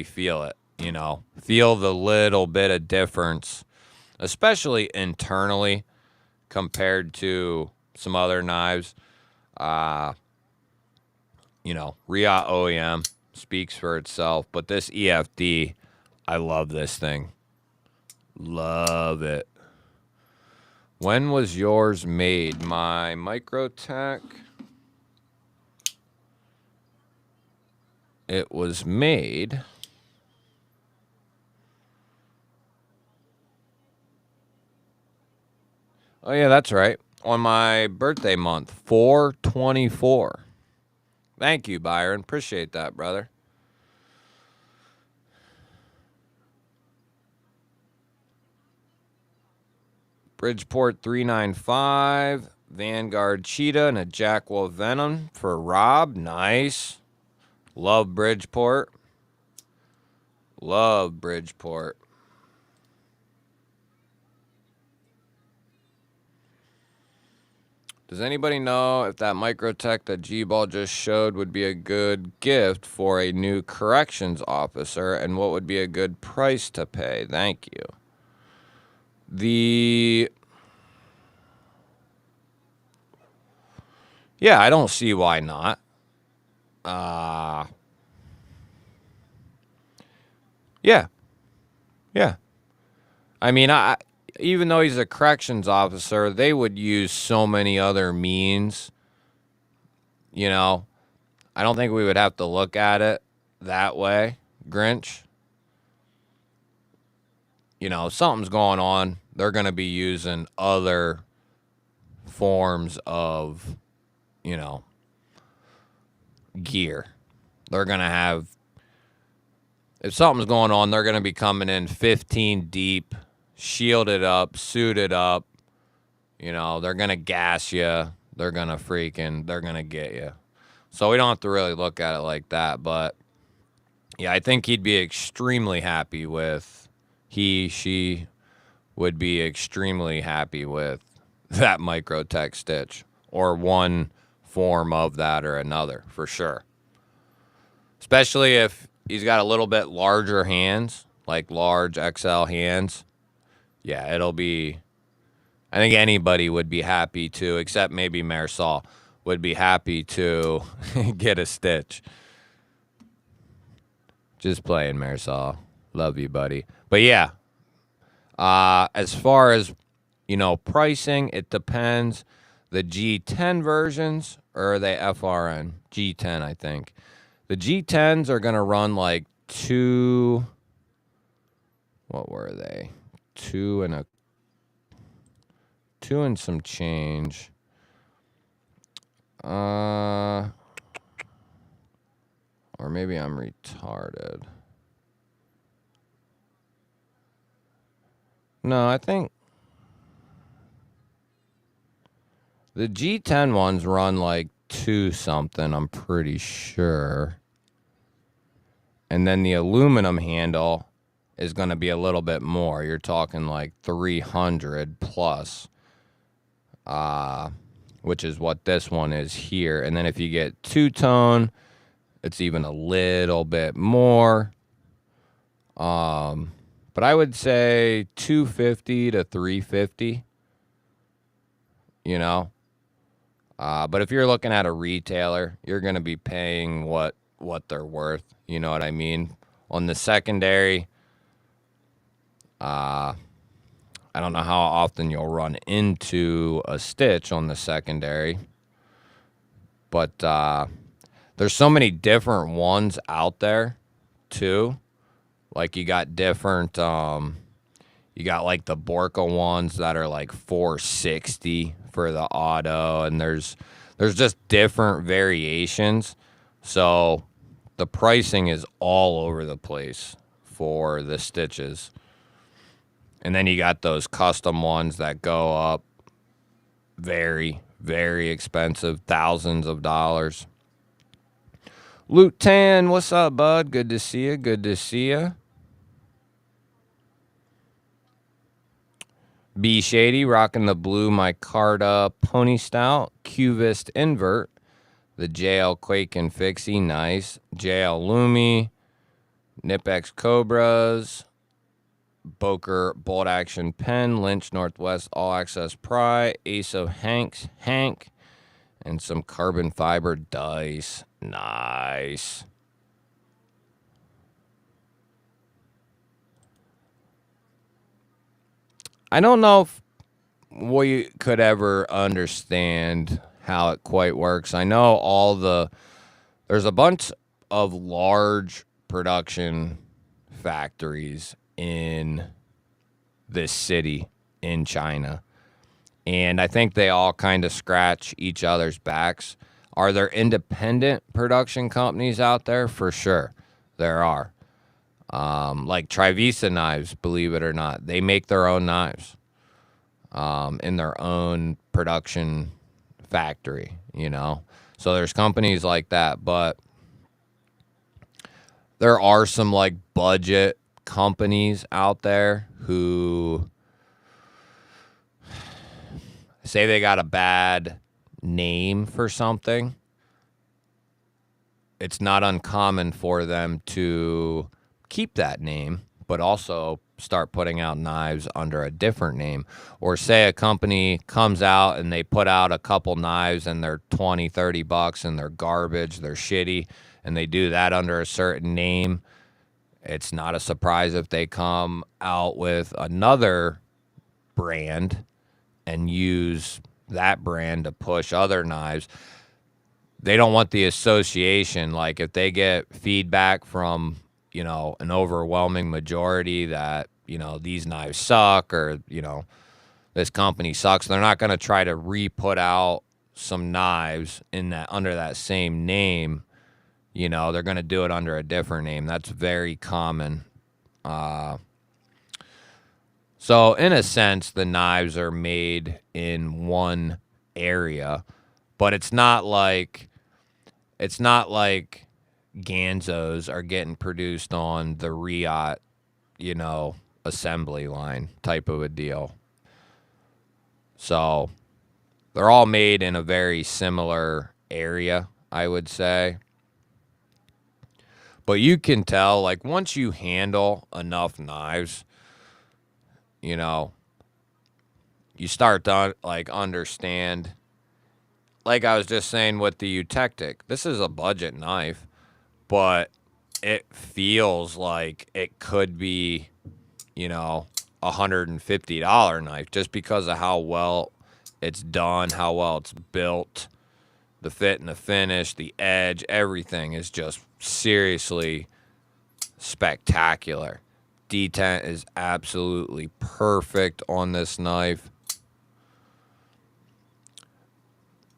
feel it, you know. Feel the little bit of difference, especially internally compared to some other knives. You know, Riot OEM speaks for itself, but this EFD, I love this thing. Love it. When was yours made? My Microtech, it was made oh yeah, that's right, on my birthday month, 4/24. Thank you, Byron. Appreciate that, brother. Bridgeport 395, Vanguard Cheetah, and a Jackwolf Venom for Rob. Nice. Love Bridgeport. Love Bridgeport. Does anybody know if that Microtech that G-Ball just showed would be a good gift for a new corrections officer, and what would be a good price to pay? Thank you. Yeah, I don't see why not. Yeah. Yeah. I mean, even though he's a corrections officer, they would use so many other means. You know, I don't think we would have to look at it that way, Grinch. You know, something's going on. They're going to be using other forms of, you know, gear. They're going to have, if something's going on, they're going to be coming in 15 deep, shielded up, suited up. You know, they're going to gas you. They're going to get you. So we don't have to really look at it like that. But, yeah, I think he'd be extremely happy with, she would be extremely happy with that Microtech Stitch or one form of that or another, for sure. Especially if he's got a little bit larger hands, like large XL hands. Yeah, it'll be, I think anybody would be happy to, except maybe Marisol, would be happy to get a Stitch. Just playing, Marisol. Love you, buddy. But yeah, as far as, you know, pricing, it depends. The G10 versions, or are they FRN? G10, I think. The G10s are going to run like what were they? Two and some change. Or maybe I'm retarded. No, I think the G10 ones run like 2 something, I'm pretty sure. And then the aluminum handle is going to be a little bit more. You're talking like 300 plus, which is what this one is here. And then if you get two-tone, it's even a little bit more. But I would say 250 to 350, you know. But if you're looking at a retailer, you're going to be paying what they're worth. You know what I mean? On the secondary, I don't know how often you'll run into a Stitch on the secondary. But there's so many different ones out there, too. Like, you got different, you got like the Borka ones that are like 460 for the auto, and there's just different variations. So the pricing is all over the place for the Stitches. And then you got those custom ones that go up very, very expensive, thousands of dollars. Luke Tan, what's up, bud? Good to see you. Good to see you. B Shady, rocking the blue micarta pony stout. Cuvist invert. The JL Quake and Fixie, nice. JL Lumi. Nipex Cobras. Boker Bolt Action Pen. Lynch Northwest All Access Pry. Ace of Hanks, Hank. And some carbon fiber dice. Nice. I don't know if we could ever understand how it quite works. I know there's a bunch of large production factories in this city in China. And I think they all kind of scratch each other's backs. Are there independent production companies out there? For sure, there are. Like Trivisa Knives, believe it or not. They make their own knives in their own production factory, you know. So there's companies like that, but there are some like budget companies out there who say they got a bad name for something, it's not uncommon for them to keep that name, but also start putting out knives under a different name. Or say a company comes out and they put out a couple knives and they're 20, 30 bucks and they're garbage, they're shitty, and they do that under a certain name. It's not a surprise if they come out with another brand and use that brand to push other knives. They don't want the association. Like if they get feedback from, an overwhelming majority that, these knives suck, or, this company sucks, they're not going to try to re-put out some knives in that under that same name. They're going to do it under a different name. That's very common. So in a sense, the knives are made in one area, but it's not like Ganzos are getting produced on the Riot, assembly line type of a deal. So they're all made in a very similar area, I would say. But you can tell, like, once you handle enough knives, you start to, like, understand. Like I was just saying with the Eutectic, this is a budget knife, but it feels like it could be, $150 knife just because of how well it's done, how well it's built. The fit and the finish, the edge, everything is just seriously spectacular. Detent is absolutely perfect on this knife.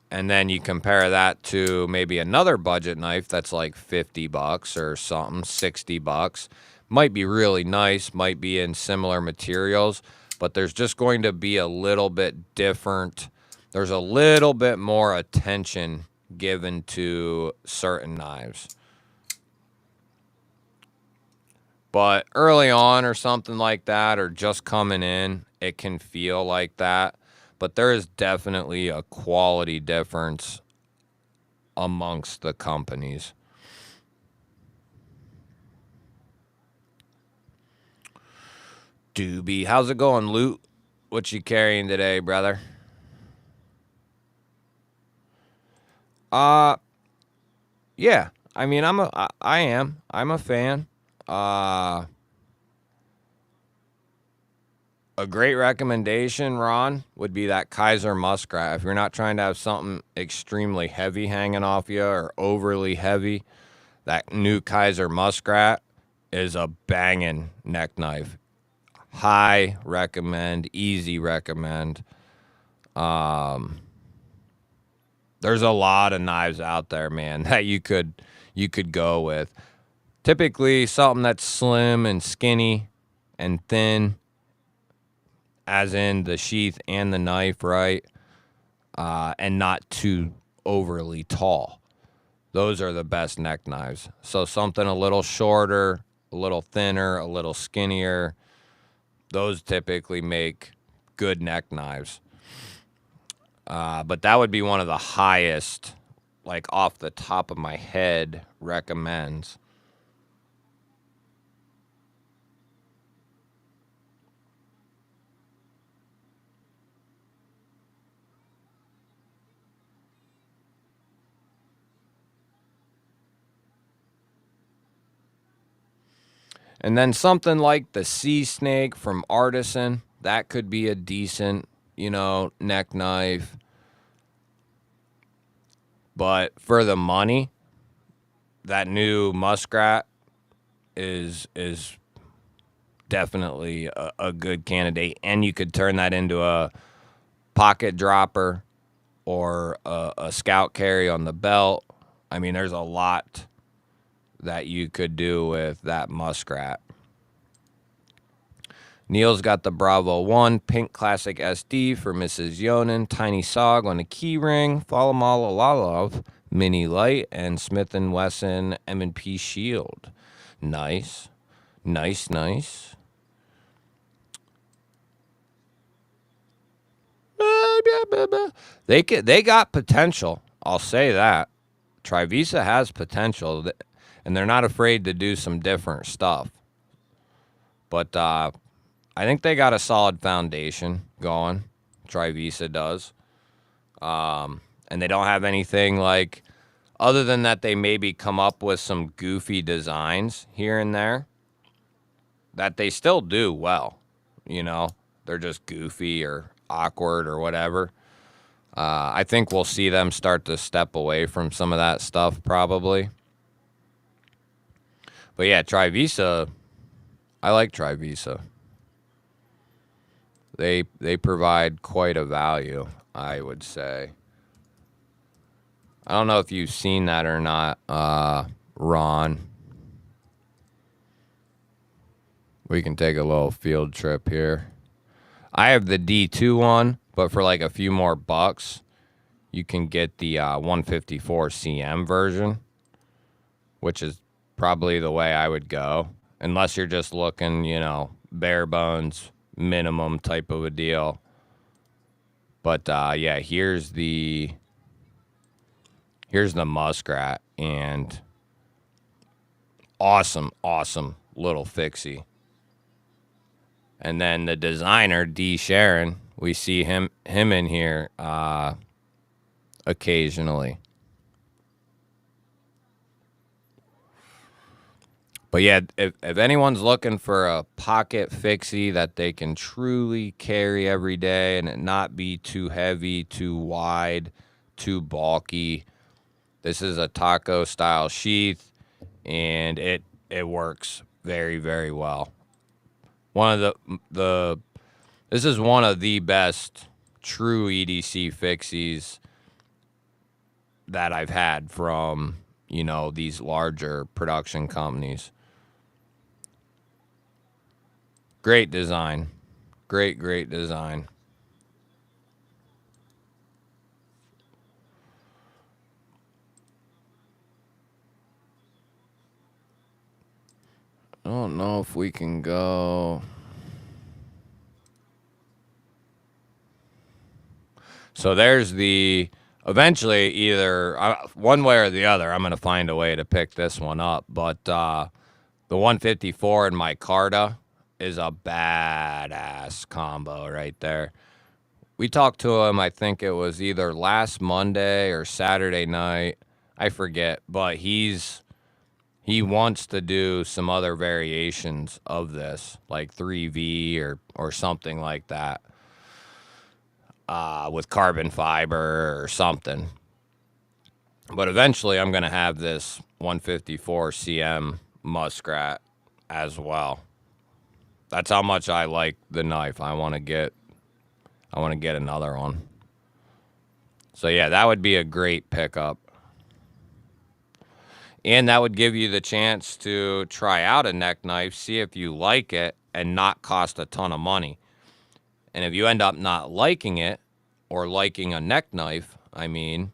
And then you compare that to maybe another budget knife that's like 50 bucks or something, 60 bucks. Might be really nice, might be in similar materials, but there's just going to be a little bit different. There's a little bit more attention given to certain knives. But early on or something like that, or just coming in, it can feel like that. But there is definitely a quality difference amongst the companies. Doobie, how's it going, Loot? What you carrying today, brother? Yeah. I mean, I'm a fan. A great recommendation, Ron, would be that Kaiser Muskrat. If you're not trying to have something extremely heavy hanging off you or overly heavy, that new Kaiser Muskrat is a banging neck knife. High recommend, easy recommend. There's a lot of knives out there, man, that you could go with. Typically something that's slim and skinny and thin, as in the sheath and the knife, right? And not too overly tall. Those are the best neck knives. So something a little shorter, a little thinner, a little skinnier, those typically make good neck knives. But that would be one of the highest, like off the top of my head, recommends. And then something like the Sea Snake from Artisan, that could be a decent, neck knife. But for the money, that new Muskrat is definitely a good candidate. And you could turn that into a pocket dropper or a scout carry on the belt. I mean, there's a lot that you could do with that Muskrat. Neil's got the Bravo 1 Pink Classic SD for Mrs. Yonan. Tiny Sog on a key ring. Falamalah Lalov Mini Light. And Smith & Wesson M&P Shield. Nice. Nice. They got potential. I'll say that. Trivisa has potential, and they're not afraid to do some different stuff. But I think they got a solid foundation going. Trivisa does. And they don't have anything like, other than that they maybe come up with some goofy designs here and there that they still do well. You know, they're just goofy or awkward or whatever. I think we'll see them start to step away from some of that stuff probably. But yeah, Trivisa, I like Trivisa. They provide quite a value, I would say. I don't know if you've seen that or not, Ron. We can take a little field trip here. I have the D2 one, but for like a few more bucks, you can get the 154 CM version, which is probably the way I would go. Unless you're just looking, you know, bare bones, minimum type of a deal. But yeah, here's the muskrat, and awesome little fixie. And then the designer, D. Sharon, we see him in here occasionally. But yeah, if anyone's looking for a pocket fixie that they can truly carry every day and it not be too heavy, too wide, too bulky, this is a taco style sheath, and it works very, very well. This is one of the best true EDC fixies that I've had from, you know, these larger production companies. Great design. Great design. I don't know if we can go. So there's eventually either one way or the other, I'm going to find a way to pick this one up. But the 154 and micarta is a badass combo right there. We talked to him, I think it was either last Monday or Saturday night. I forget, but he wants to do some other variations of this, like 3V or something like that, with carbon fiber or something. But eventually I'm going to have this 154 CM muskrat as well. That's how much I like the knife. I want to get another one. So yeah, that would be a great pickup. And that would give you the chance to try out a neck knife, see if you like it, and not cost a ton of money. And if you end up not liking it, or liking a neck knife, I mean,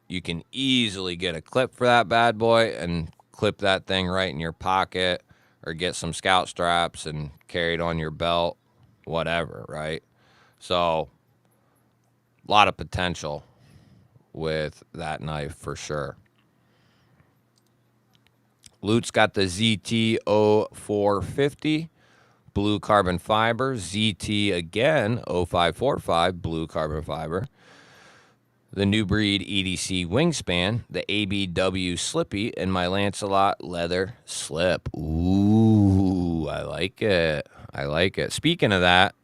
you can easily get a clip for that bad boy and clip that thing right in your pocket, or get some scout straps and carry it on your belt, whatever, right? So, a lot of potential with that knife for sure. Lute's got the ZT-0450 blue carbon fiber. ZT again 0545 blue carbon fiber. The new breed EDC wingspan, the ABW Slippy, and my Lancelot leather slip. Ooh, I like it. I like it. Speaking of that,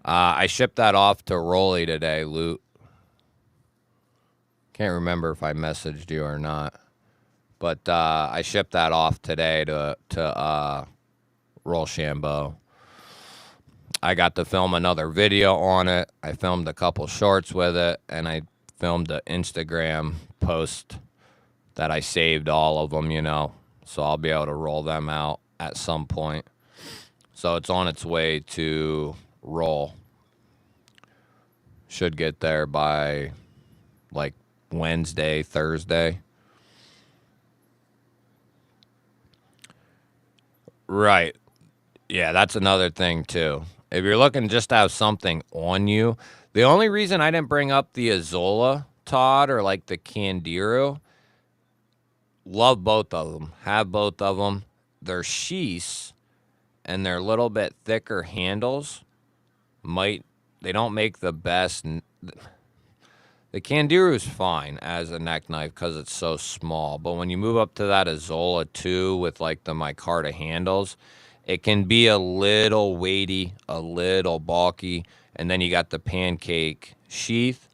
I shipped that off to Rolly today, Lute. Can't remember if I messaged you or not. But I shipped that off today to Rochambeau. I got to film another video on it. I filmed a couple shorts with it, and I filmed an Instagram post that I saved all of them, you know. So I'll be able to roll them out at some point. So it's on its way to roll. Should get there by like Wednesday, Thursday. Right. Yeah, that's another thing too. If you're looking just to have something on you, The only reason I didn't bring up the Azola, Todd, or like the Candiru, love both of them. Have both of them. They're sheaths and they're a little bit thicker handles. They don't make the best. The Candiru is fine as a neck knife because it's so small. But when you move up to that Azola 2 with like the micarta handles, it can be a little weighty, a little bulky. And then you got the pancake sheath.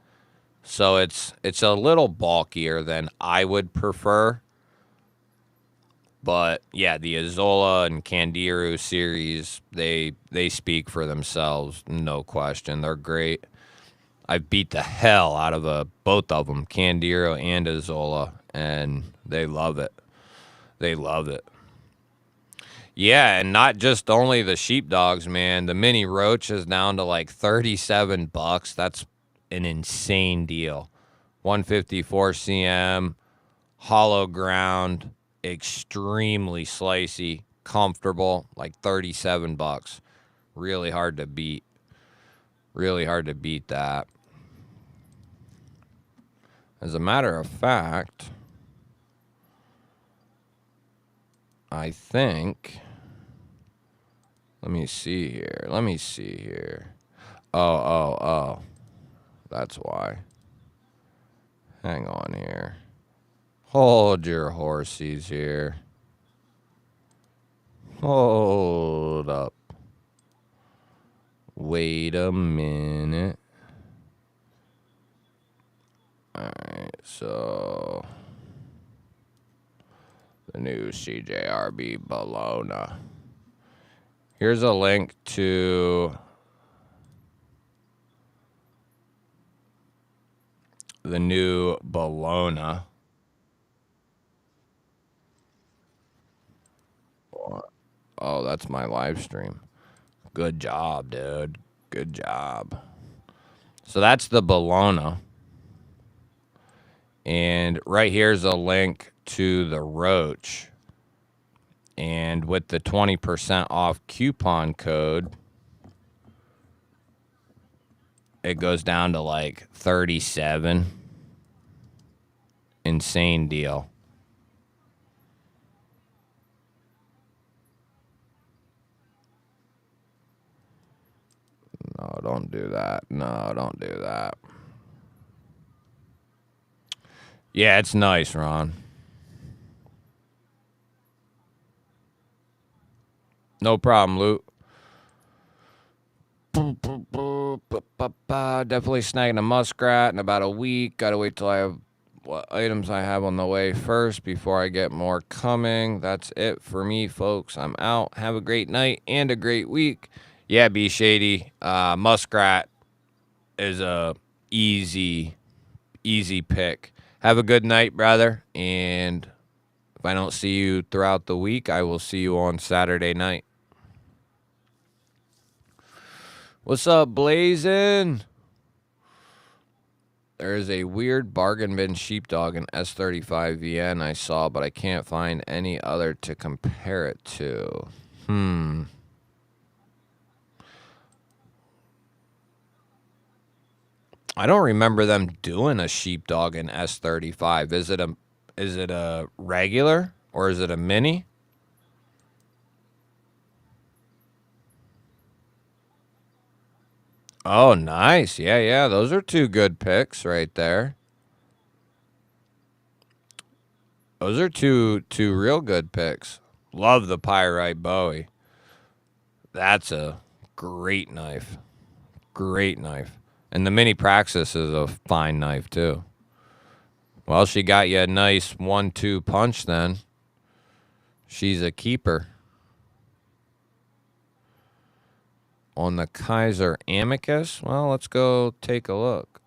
So it's a little bulkier than I would prefer. But yeah, the Azola and Candiru series, they speak for themselves, no question. They're great. I beat the hell out of both of them, Candiru and Azola, and they love it. They love it. Yeah, and not just only the sheepdogs, man. The mini roach is down to like $37. That's an insane deal. 154 cm, hollow ground, extremely slicey, comfortable, like $37. Really hard to beat. Really hard to beat that. As a matter of fact, I think, let me see here. Oh. That's why. Hang on here. Hold your horsies here. Hold up. Wait a minute. Alright, so the new CJRB Bologna. Here's a link to the new Bologna. Oh, that's my live stream. Good job, dude. Good job. So that's the Bologna. And right here's a link to the Roach. And with the 20% off coupon code, it goes down to like 37. Insane deal. No, don't do that. No, don't do that. Yeah, it's nice, Ron. No problem, Luke. Definitely snagging a muskrat in about a week. Gotta wait till I have what items I have on the way first before I get more coming. That's it for me, folks. I'm out. Have a great night and a great week. Yeah, be shady. Muskrat is a easy pick. Have a good night, brother. And if I don't see you throughout the week, I will see you on Saturday night. What's up, Blazin'? There is a weird bargain bin sheepdog in S35 VN I saw, but I can't find any other to compare it to. I don't remember them doing a sheepdog in S35. Is it a regular or is it a mini? Oh, nice. Yeah. Those are two good picks right there. Those are two real good picks. Love the Pyrite Bowie. That's a great knife. Great knife. And the Mini Praxis is a fine knife, too. Well, she got you a nice 1-2 punch then. She's a keeper. On the Kaiser Amicus? Well, let's go take a look.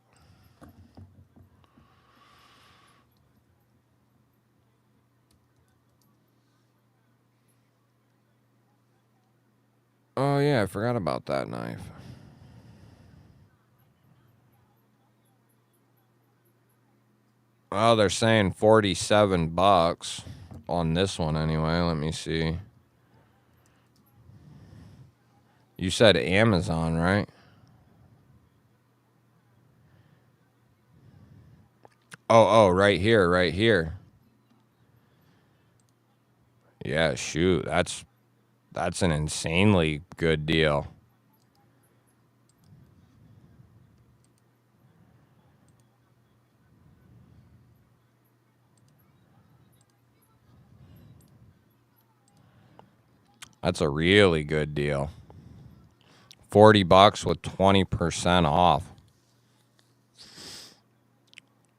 Oh, yeah, I forgot about that knife. Well, they're saying $47 on this one anyway. Let me see. You said Amazon, right? Oh, right here, right here. Yeah, shoot. That's an insanely good deal. That's a really good deal. $40 with 20% off.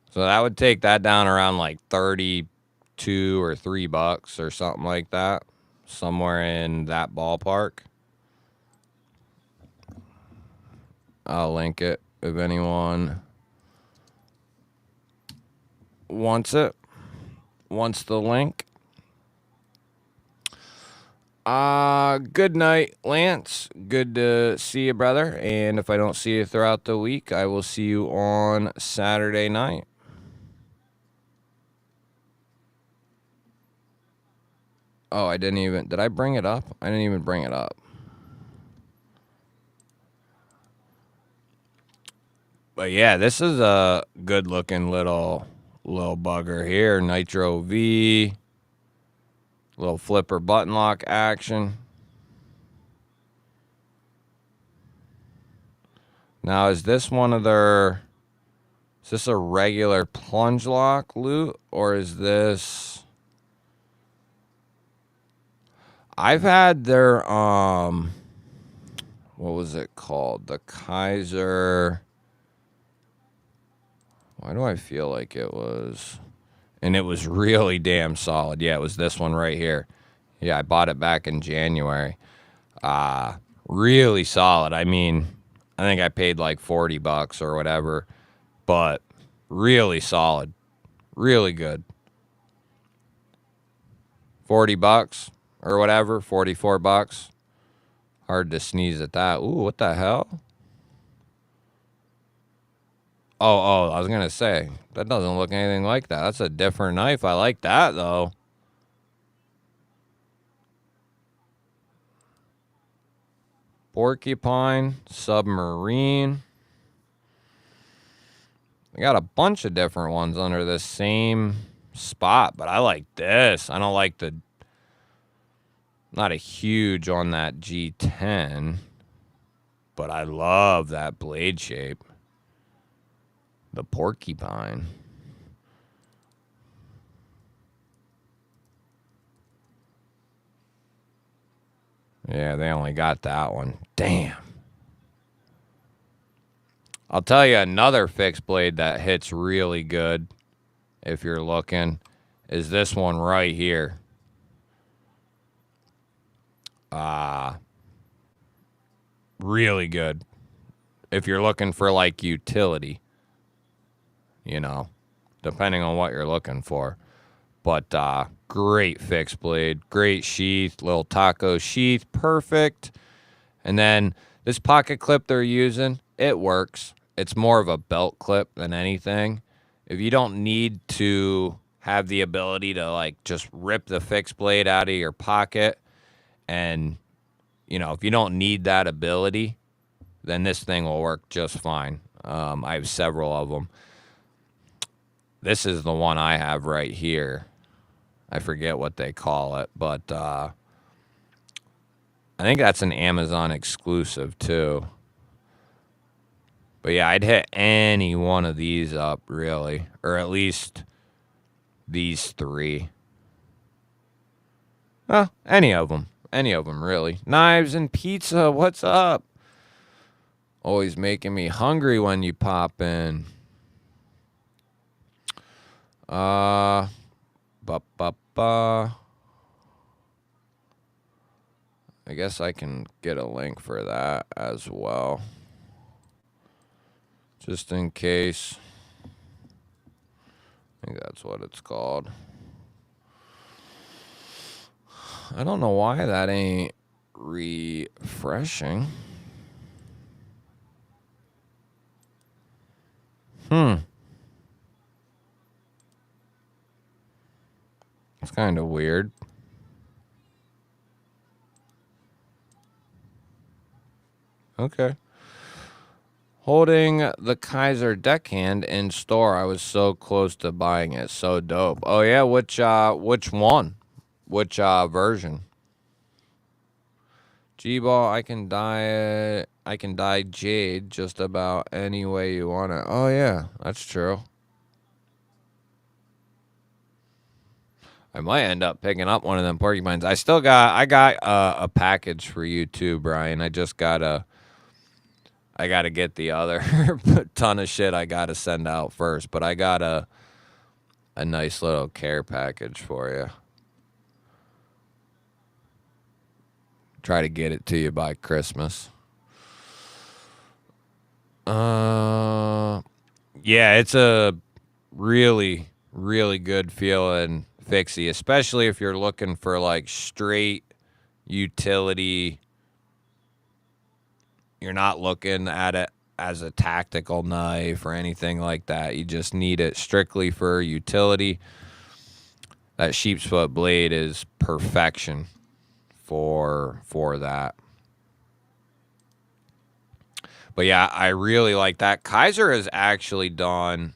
So that would take that down around like 32 or $3 or something like that. Somewhere in that ballpark. I'll link it if anyone wants it. Wants the link. Good night, Lance. Good to see you, brother. And if I don't see you throughout the week, I will see you on Saturday night. Oh, I didn't even... Did I bring it up? I didn't even bring it up. But yeah, this is a good-looking little bugger here. Nitro V. Little flipper button lock action. Now, is this one of their... Is this a regular plunge lock loot? Or is this... I've had their... What was it called? The Kaiser... Why do I feel like it was... And it was really damn solid. Yeah, it was this one right here. Yeah, I bought it back in January. Really solid. I mean, I think I paid like $40 or whatever, but really solid. Really good. $40 or whatever, $44. Hard to sneeze at that. Ooh, what the hell? Oh, I was going to say, that doesn't look anything like that. That's a different knife. I like that, though. Porcupine, submarine. I got a bunch of different ones under this same spot, but I like this. I don't like the... Not a huge on that G10, but I love that blade shape. The porcupine. Yeah, they only got that one. Damn. I'll tell you another fixed blade that hits really good, if you're looking, is this one right here. Really good. If you're looking for like utility, you know, depending on what you're looking for. But great fixed blade, great sheath, little taco sheath, perfect. And then this pocket clip they're using, it works. It's more of a belt clip than anything. If you don't need to have the ability to like just rip the fixed blade out of your pocket, and you know, if you don't need that ability, then this thing will work just fine. I have several of them. This is the one I have right here. I forget what they call it, but I think that's an Amazon exclusive too. But yeah, I'd hit any one of these up, really. Or at least these three. Well, any of them. Any of them, really. Knives and pizza, what's up? Always making me hungry when you pop in. I guess I can get a link for that as well. Just in case. I think that's what it's called. I don't know why that ain't refreshing. It's kind of weird. Okay. Holding the Kaiser deckhand in store. I was so close to buying it. So dope. Oh yeah, which one? Which version? GBALL, I can dye it. I can dye jade just about any way you want it. Oh yeah, that's true. I might end up picking up one of them porcupines. I got a package for you too, Brian. I gotta get the other ton of shit I gotta send out first, but I got a nice little care package for you. Try to get it to you by Christmas. Yeah, it's a really, really good feeling fixie, especially if you're looking for like straight utility. You're not looking at it as a tactical knife or anything like that. You just need it strictly for utility. That sheep's foot blade is perfection for that. But yeah, I really like that. Kaiser has actually done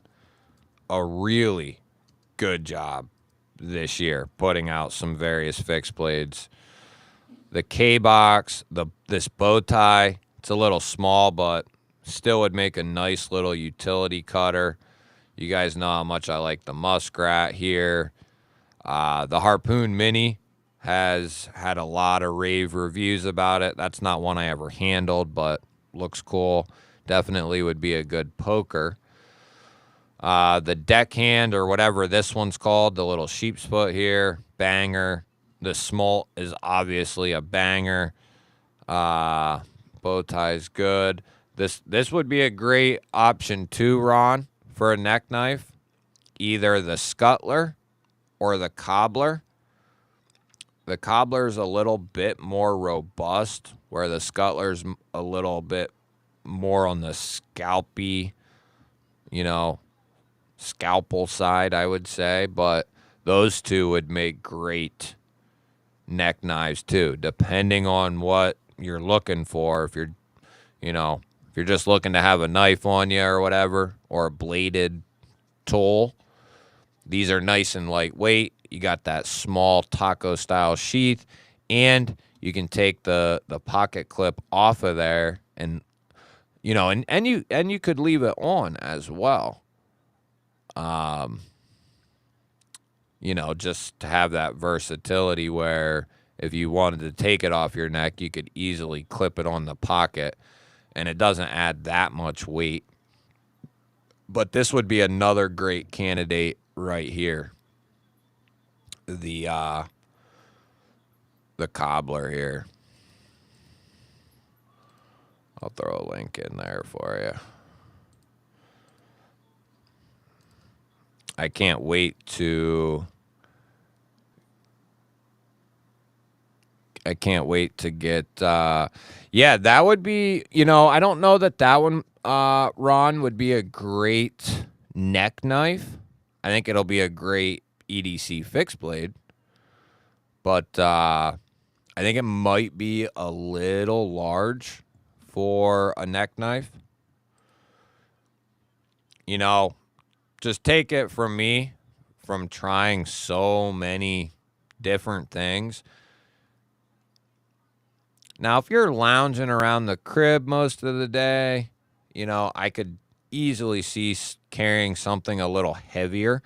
a really good job this year putting out some various fixed blades. The K-box, this bow tie, it's a little small, but still would make a nice little utility cutter. You guys know how much I like the Muskrat here. The Harpoon Mini has had a lot of rave reviews about it. That's not one I ever handled, but looks cool. Definitely would be a good poker. The deckhand, or whatever this one's called, the little sheep's foot here, banger. The smolt is obviously a banger. Bow tie's good. This would be a great option too, Ron, for a neck knife. Either the Scuttler or the Cobbler. The Cobbler's a little bit more robust, where the Scuttler's a little bit more on the scalpy, scalpel side, I would say. But those two would make great neck knives too, depending on what you're looking for. If you're, if you're just looking to have a knife on you or whatever, or a bladed tool, these are nice and lightweight. You got that small taco style sheath, and you can take the pocket clip off of there, and you could leave it on as well. Just to have that versatility where if you wanted to take it off your neck, you could easily clip it on the pocket, and it doesn't add that much weight. But this would be another great candidate right here. The Cobbler here. I'll throw a link in there for you. I can't wait to get that would be, I don't know that one Ron would be a great neck knife. I think it'll be a great EDC fixed blade, but I think it might be a little large for a neck knife. Just take it from me, from trying so many different things. Now, if you're lounging around the crib most of the day, I could easily see carrying something a little heavier.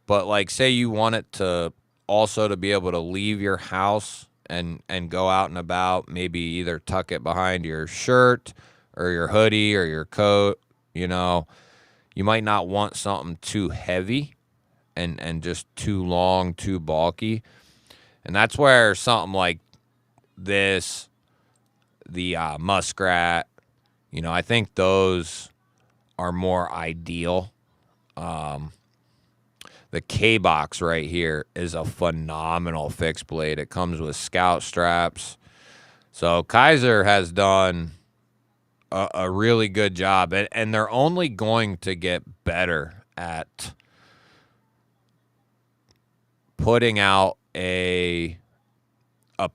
But like, say you want it to also to be able to leave your house and go out and about, maybe either tuck it behind your shirt or your hoodie or your coat, you might not want something too heavy and just too long, too bulky. And that's where something like this, the Muskrat, I think those are more ideal. The K-box right here is a phenomenal fixed blade. It comes with scout straps. So Kaiser has done a really good job, and they're only going to get better at putting out a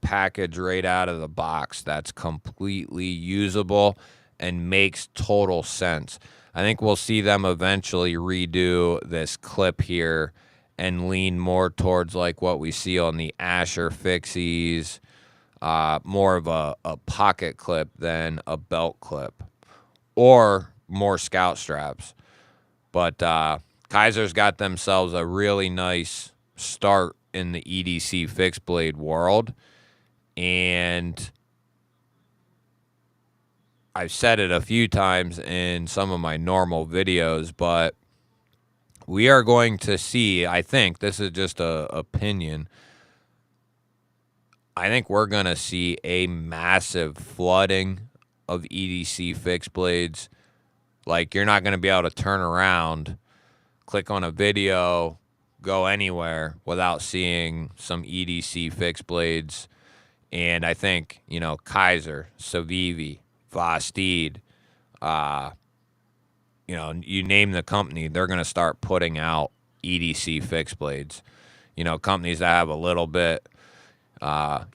package right out of the box that's completely usable and makes total sense. I think we'll see them eventually redo this clip here and lean more towards like what we see on the Asher Fixies, more of a pocket clip than a belt clip, or more scout straps. But Kaiser's got themselves a really nice start in the EDC fixed blade world. And I've said it a few times in some of my normal videos, but we are going to see, I think, this is just a opinion, I think we're going to see a massive flooding of EDC fixed blades. Like, you're not going to be able to turn around, click on a video, go anywhere without seeing some EDC fixed blades. And I think, you know, Kaiser, CWAZY, Vostede, you know, you name the company, they're going to start putting out EDC fixed blades. You know, companies that have a little bit,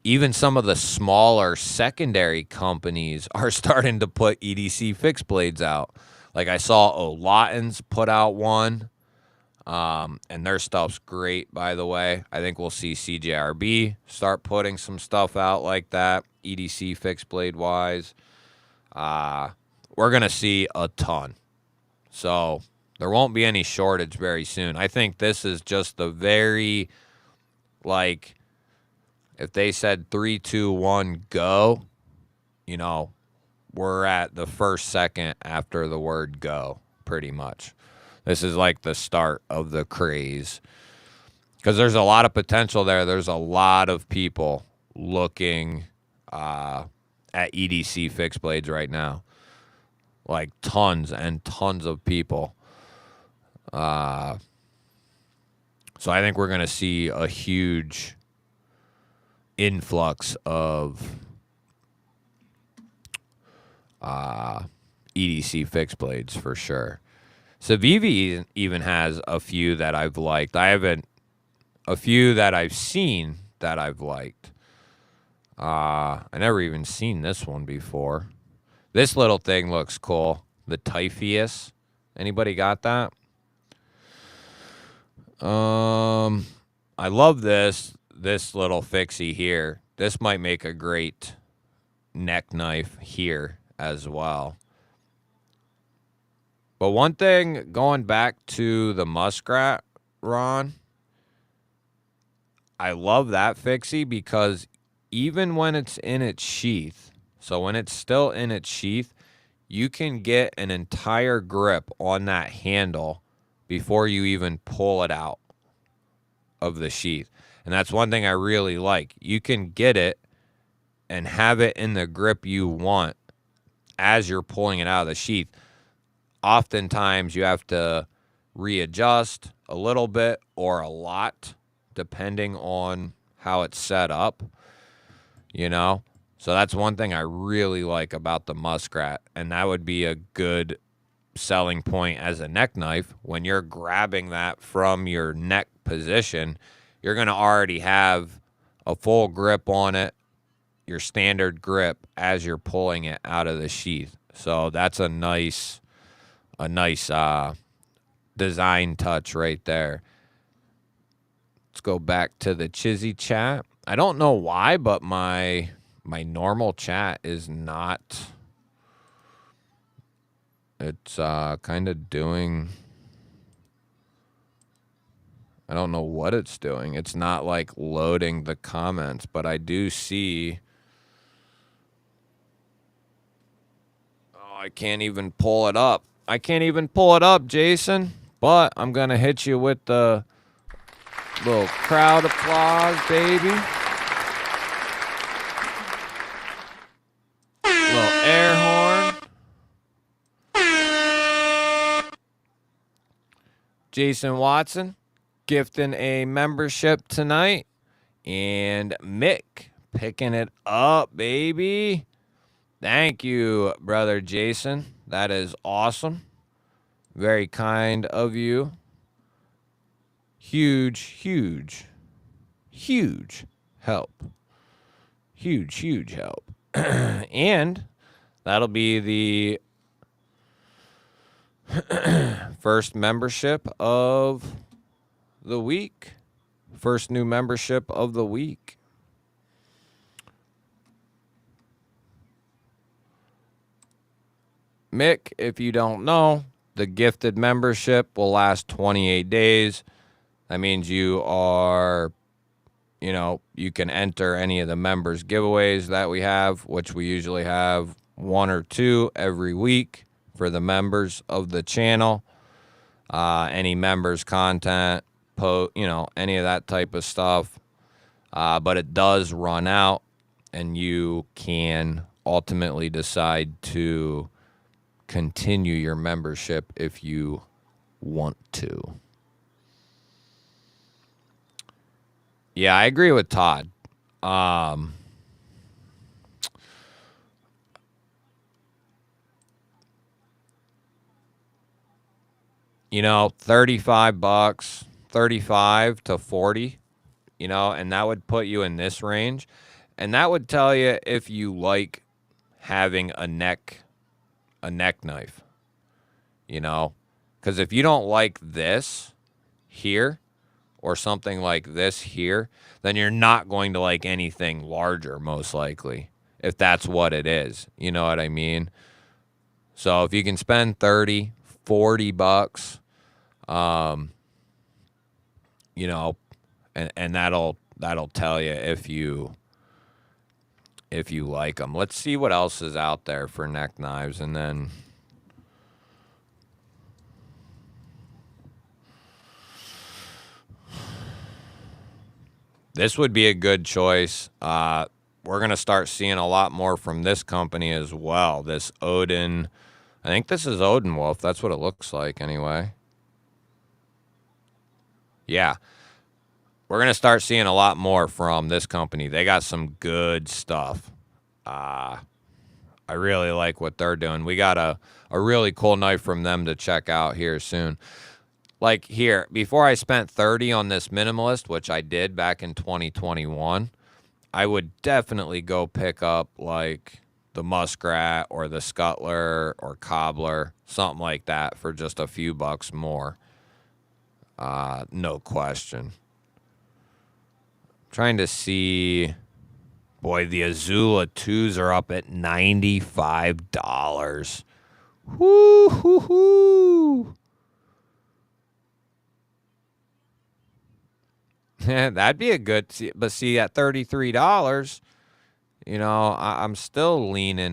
even some of the smaller secondary companies are starting to put EDC fixed blades out. Like I saw O'Lawton's put out one, and their stuff's great, by the way. I think we'll see CJRB start putting some stuff out like that, EDC fixed blade wise. We're going to see a ton. So there won't be any shortage very soon. I think this is just the very, like, if they said 3, 2, 1, go, you know, we're at the first second after the word go, pretty much. This is like the start of the craze. Because there's a lot of potential there. There's a lot of people looking at EDC fixed blades right now. Like tons and tons of people. So I think we're going to see a huge influx of EDC fixed blades for sure. CWAZY even has a few that I've liked. A few that I've seen that I've liked. I never even seen this one before. This little thing looks cool. The Typheus. Anybody got that? I love this little fixie here. This might make a great neck knife here as well. But one thing, going back to the muskrat, Ron, I love that fixie because even when it's in its sheath, so when it's still in its sheath, you can get an entire grip on that handle before you even pull it out of the sheath. And that's one thing I really like. You can get it and have it in the grip you want as you're pulling it out of the sheath. Oftentimes you have to readjust a little bit or a lot depending on how it's set up, you know? So that's one thing I really like about the muskrat, and that would be a good selling point as a neck knife. When you're grabbing that from your neck position, you're going to already have a full grip on it, your standard grip, as you're pulling it out of the sheath. So that's a nice design touch right there. Let's go back to the Chizzy chat. I don't know why, but my normal chat is not. It's kind of doing. I don't know what it's doing. It's not like loading the comments, but I do see. Oh, I can't even pull it up. I can't even pull it up, Jason. But I'm going to hit you with the little crowd applause, baby. Little air horn. Jason Watson gifting a membership tonight. And Mick picking it up, baby. Thank you, brother Jason. That is awesome. Very kind of you. Huge help. Huge help. And That'll be the first membership of the week. First new membership of the week. Mick, if you don't know, the gifted membership will last 28 days. That means you are, you can enter any of the members giveaways that we have, which we usually have 1 or 2 every week for the members of the channel. Any members content, any of that type of stuff. But it does run out, and you can ultimately decide to continue your membership if you want to. Yeah, I agree with Todd. 35 bucks, 35 to 40, and that would put you in this range. And that would tell you if you like having a neck knife, because if you don't like this here or something like this here, then you're not going to like anything larger, most likely, if that's what it is. You know what I mean? So if you can spend 30, 40 bucks, and that'll tell you if you like them. Let's see what else is out there for neck knives, and then this would be a good choice. We're going to start seeing a lot more from this company as well. This Odin, I think this is Odin Wolf. That's what it looks like anyway. Yeah. We're going to start seeing a lot more from this company. They got some good stuff. I really like what they're doing. We got a really cool knife from them to check out here soon. Like here, before I spent 30 on this minimalist, which I did back in 2021, I would definitely go pick up like the Muskrat or the Scuttler or Cobbler, something like that for just a few bucks more. No question. Trying to see. Boy, the Azula 2s are up at $95. Woo hoo hoo. That'd be a good, but see, at $33, I'm still leaning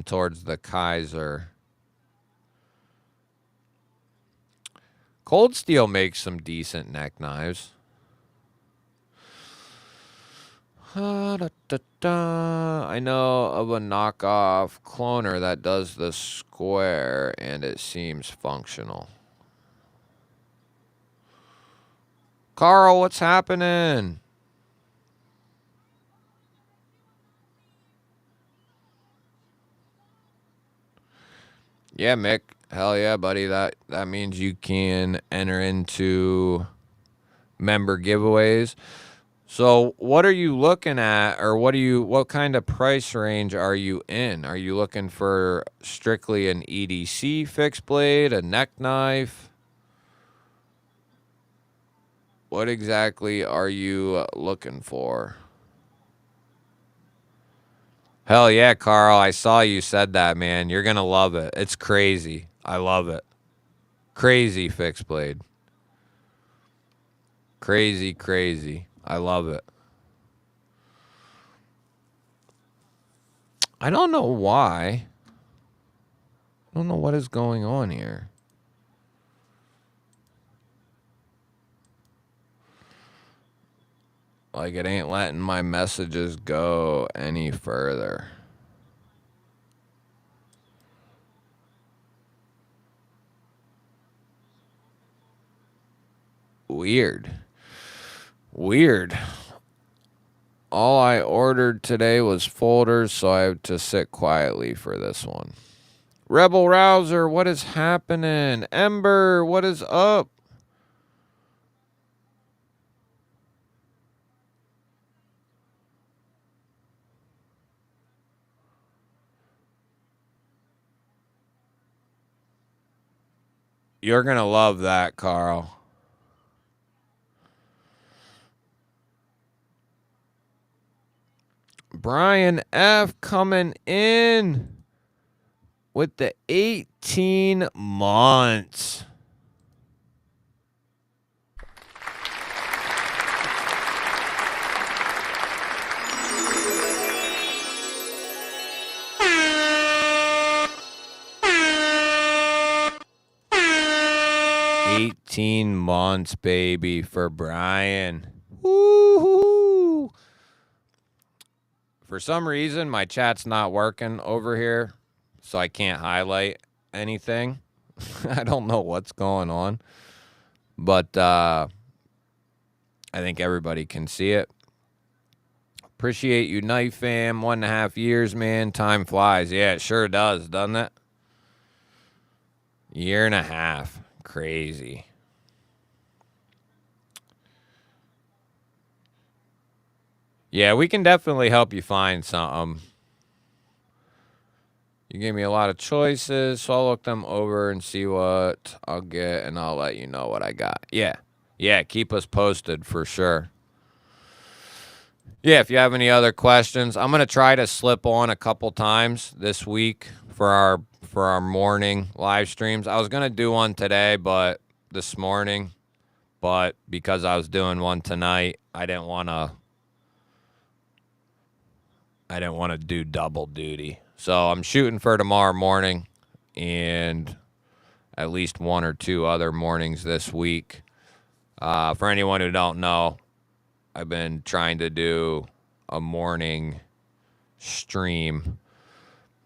towards the Kaiser. Cold Steel makes some decent neck knives. I know of a knockoff cloner that does the square, and it seems functional. Carl, what's happening? Yeah, Mick. Hell yeah, buddy. That means you can enter into member giveaways. So what are you looking at, or what kind of price range are you in? Are you looking for strictly an EDC fixed blade, a neck knife? What exactly are you looking for? Hell yeah, Carl. I saw you said that, man. You're going to love it. It's crazy. I love it. Crazy fixed blade. Crazy, crazy. I love it. I don't know why. I don't know what is going on here. Like, it ain't letting my messages go any further. Weird. All I ordered today was folders, so I have to sit quietly for this one. Rebel Rouser, what is happening? Ember, what is up? You're going to love that, Carl. Brian F. coming in with the 18 months. $18, baby, for Brian. Woo-hoo. For some reason, my chat's not working over here, so I can't highlight anything. I don't know what's going on, but I think everybody can see it. Appreciate you, Knife Fam. 1.5 years, man. Time flies. Yeah, it sure does, doesn't it? 1.5 years. Crazy. Yeah, we can definitely help you find something. You gave me a lot of choices, so I'll look them over and see what I'll get, and I'll let you know what I got. Yeah, keep us posted for sure. Yeah, if you have any other questions, I'm going to try to slip on a couple times this week for our morning live streams. I was going to do one today, but this morning, but because I was doing one tonight, I didn't want to do double duty. So I'm shooting for tomorrow morning and at least 1 or 2 other mornings this week. For anyone who don't know, I've been trying to do a morning stream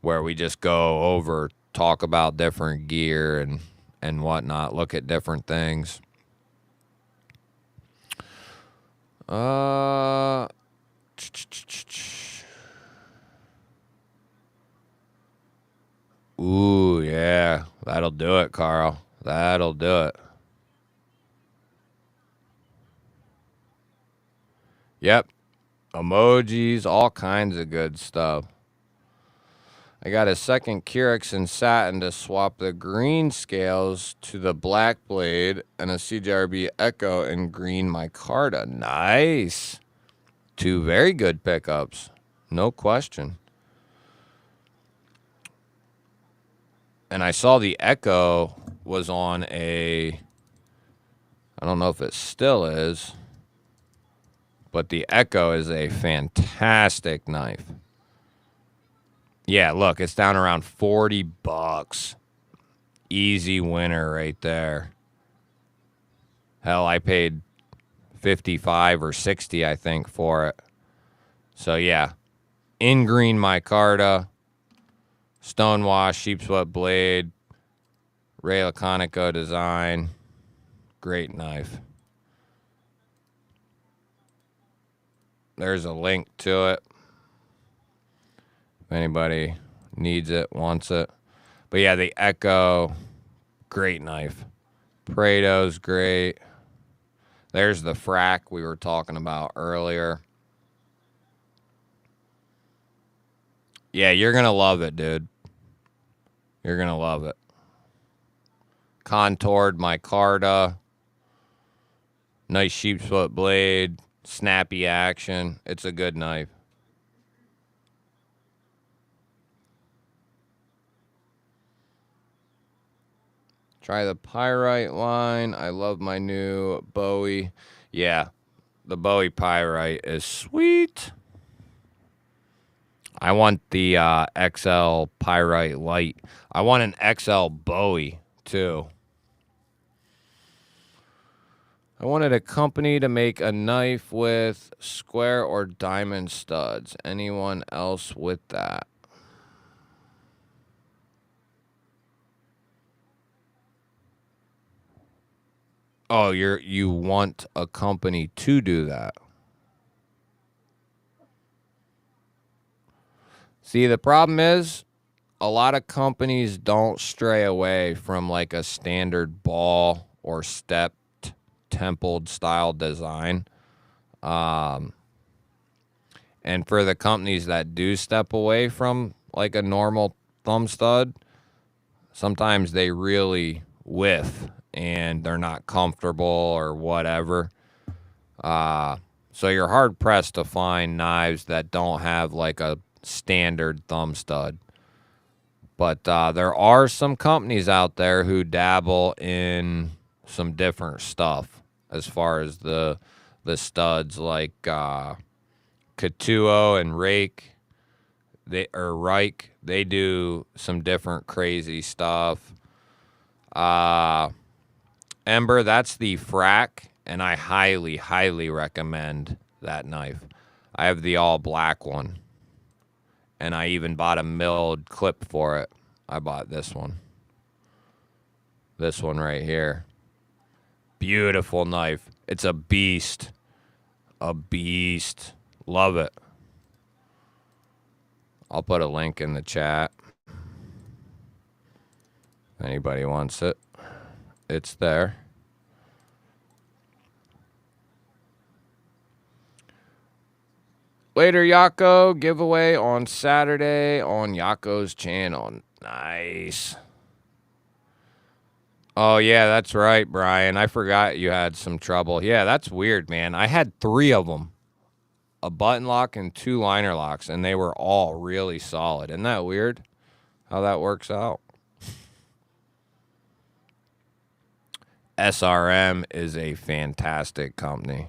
where we just go over, talk about different gear and whatnot, look at different things. Ooh, yeah. That'll do it, Carl. That'll do it. Yep. Emojis, all kinds of good stuff. I got a second Keurig in satin to swap the green scales to the black blade and a CJRB Echo in green micarta. Nice. 2 very good pickups. No question. And I saw the Echo was on I don't know if it still is, but the Echo is a fantastic knife. Yeah, look, it's down around $40. Easy winner right there. Hell, I paid 55 or 60, I think, for it. So yeah, in green micarta, stonewash, sheepsfoot blade, Ray Laconico design. Great knife. There's a link to it if anybody needs it, wants it. But yeah, the Echo, great knife. Prado's great. There's the frac we were talking about earlier. Yeah, you're going to love it, dude. You're going to love it. Contoured micarta. Nice sheepsfoot blade. Snappy action. It's a good knife. Try the Pyrite line. I love my new Bowie. Yeah, the Bowie Pyrite is sweet. I want the XL Pyrite Light. I want an XL Bowie, too. I wanted a company to make a knife with square or diamond studs. Anyone else with that? Oh, you want a company to do that. See, the problem is a lot of companies don't stray away from like a standard ball or stepped templed style design. And for the companies that do step away from like a normal thumb stud, sometimes they really with and they're not comfortable or whatever. So you're hard pressed to find knives that don't have like a standard thumb stud. But there are some companies out there who dabble in some different stuff as far as the studs, like Katuo and Reich. They do some different crazy stuff. Ember, that's the Frack, and I highly, highly recommend that knife. I have the all black one, and I even bought a milled clip for it. I bought this one. This one right here. Beautiful knife. It's a beast. A beast. Love it. I'll put a link in the chat. If anybody wants it, it's there. Later, Yako. Giveaway on Saturday on Yako's channel. Nice. Oh, yeah, that's right, Brian. I forgot you had some trouble. Yeah, that's weird, man. I had 3 of them. A button lock and 2 liner locks, and they were all really solid. Isn't that weird how that works out? SRM is a fantastic company.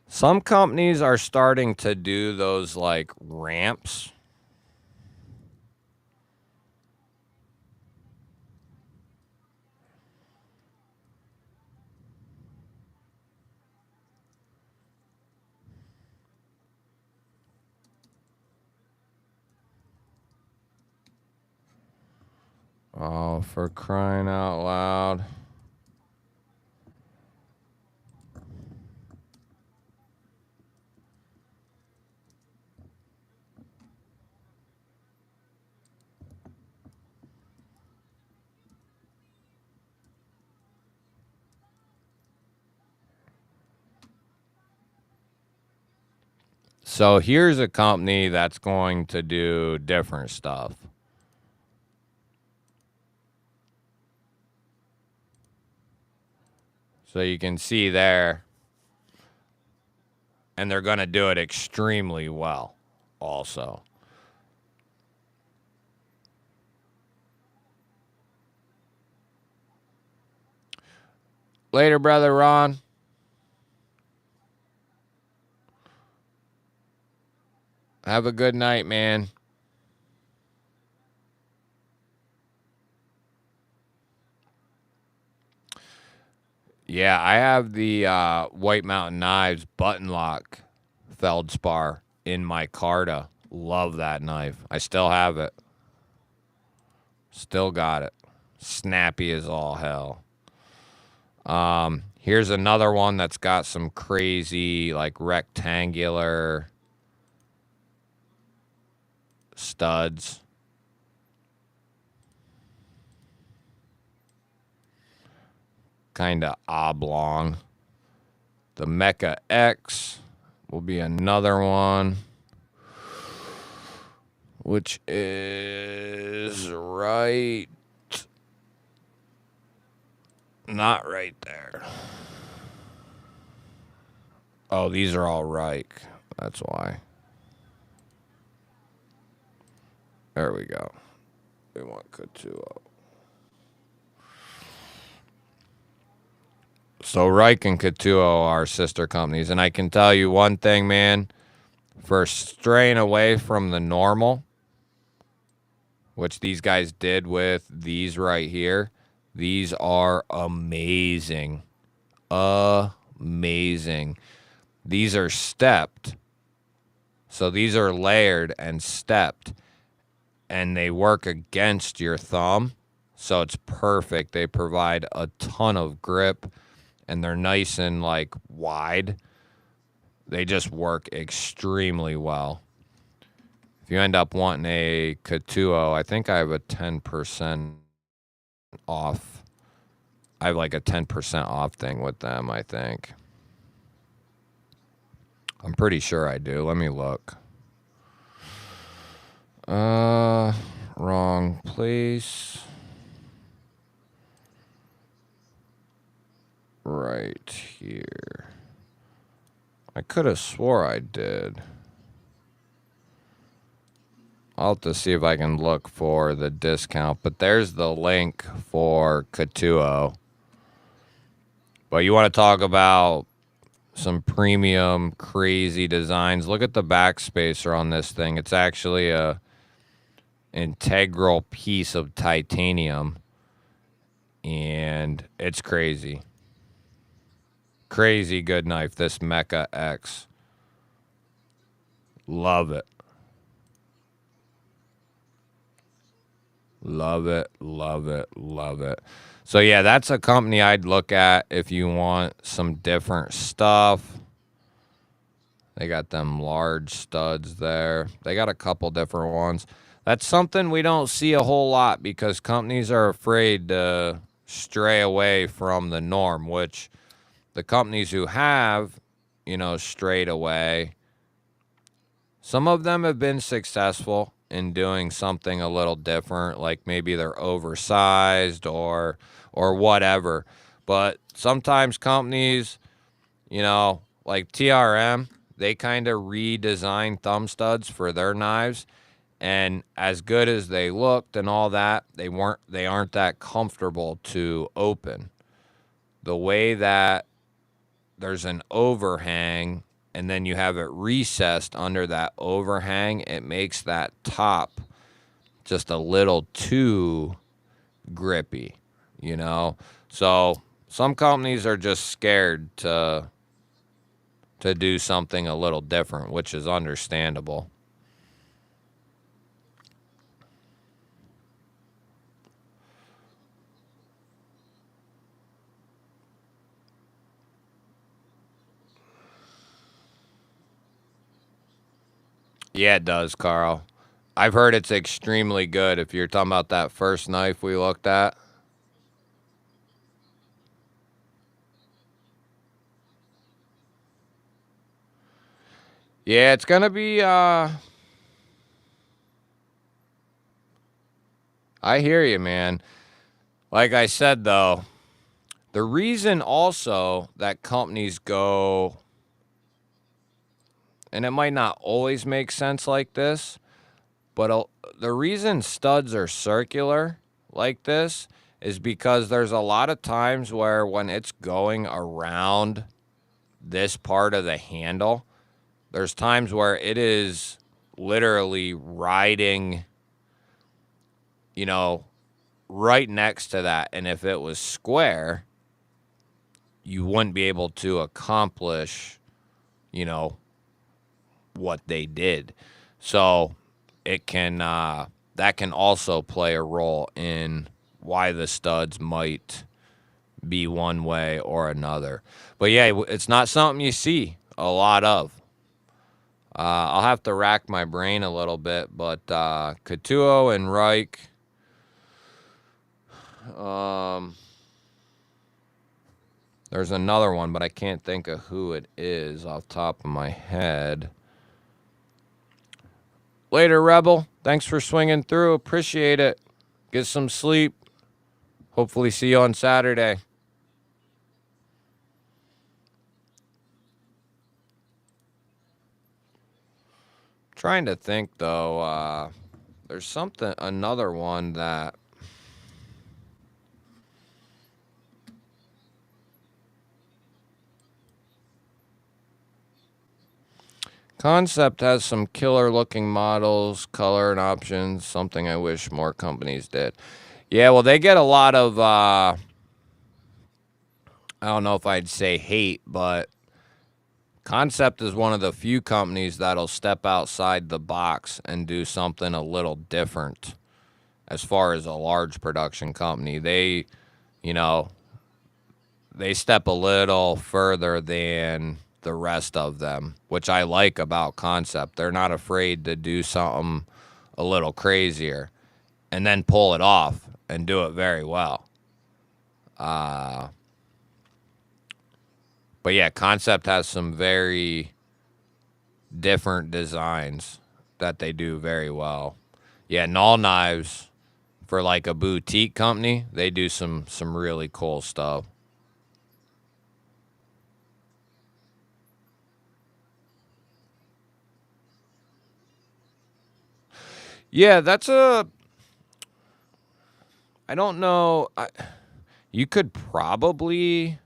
Some companies are starting to do those like ramps. Oh, for crying out loud. So here's a company that's going to do different stuff. So you can see there. And they're going to do it extremely well also. Later, brother Ron. Have a good night, man. Yeah, I have the White Mountain Knives button lock feldspar in my Carta. Love that knife. I still have it. Still got it. Snappy as all hell. Here's another one that's got some crazy, like, rectangular studs. Kind of oblong. The Mecha X will be another one, which is right, not right there. Oh, these are all Reich. That's why. There we go. We want Katuo. So Reich and Katuo are sister companies. And I can tell you one thing, man. For straying away from the normal, which these guys did with these right here, these are amazing. Amazing. These are stepped. So these are layered and stepped. And they work against your thumb. So it's perfect. They provide a ton of grip. And they're nice and, like, wide. They just work extremely well. If you end up wanting a Katuo, I think I have a 10% off I have like a 10% off thing with them, I think. I'm pretty sure I do. Let me look. Wrong place. Right here. I could have swore I did. I'll have to see if I can look for the discount, but there's the link for Katuo. But you want to talk about some premium, crazy designs. Look at the backspacer on this thing. It's actually a integral piece of titanium, and it's crazy. Crazy good knife, this Mecha X. Love it. Love it, love it, love it. So yeah, that's a company I'd look at if you want some different stuff. They got them large studs there. They got a couple different ones. That's something we don't see a whole lot because companies are afraid to stray away from the norm, which the companies who have, strayed away, some of them have been successful in doing something a little different, like maybe they're oversized or whatever. But sometimes companies, like TRM, they kind of redesign thumb studs for their knives, and as good as they looked and all that, they aren't that comfortable to open. The way that there's an overhang and then you have it recessed under that overhang, it makes that top just a little too grippy, So some companies are just scared to do something a little different, which is understandable. Yeah, it does, Carl. I've heard it's extremely good if you're talking about that first knife we looked at. Yeah, it's going to be I hear you, man. Like I said though, the reason also that companies go, and it might not always make sense like this, but the reason studs are circular like this is because there's a lot of times where when it's going around this part of the handle, there's times where it is literally riding, right next to that. And if it was square, you wouldn't be able to accomplish, what they did. So it can that can also play a role in why the studs might be one way or another. But yeah, it's not something you see a lot of. I'll have to rack my brain a little bit, but Katuo and Reich. There's another one, but I can't think of who it is off the top of my head. Later, Rebel. Thanks for swinging through. Appreciate it. Get some sleep. Hopefully see you on Saturday. Trying to think, though. There's another one that... Concept has some killer looking models, color and options, something I wish more companies did. Yeah, well, they get a lot of, I don't know if I'd say hate, but Concept is one of the few companies that'll step outside the box and do something a little different as far as a large production company. They step a little further than the rest of them, which I like about Concept. They're not afraid to do something a little crazier and then pull it off and do it very well. But yeah, Concept has some very different designs that they do very well. Yeah, Null Knives, for like a boutique company, they do some really cool stuff. Yeah, that's a... I don't know. You could probably...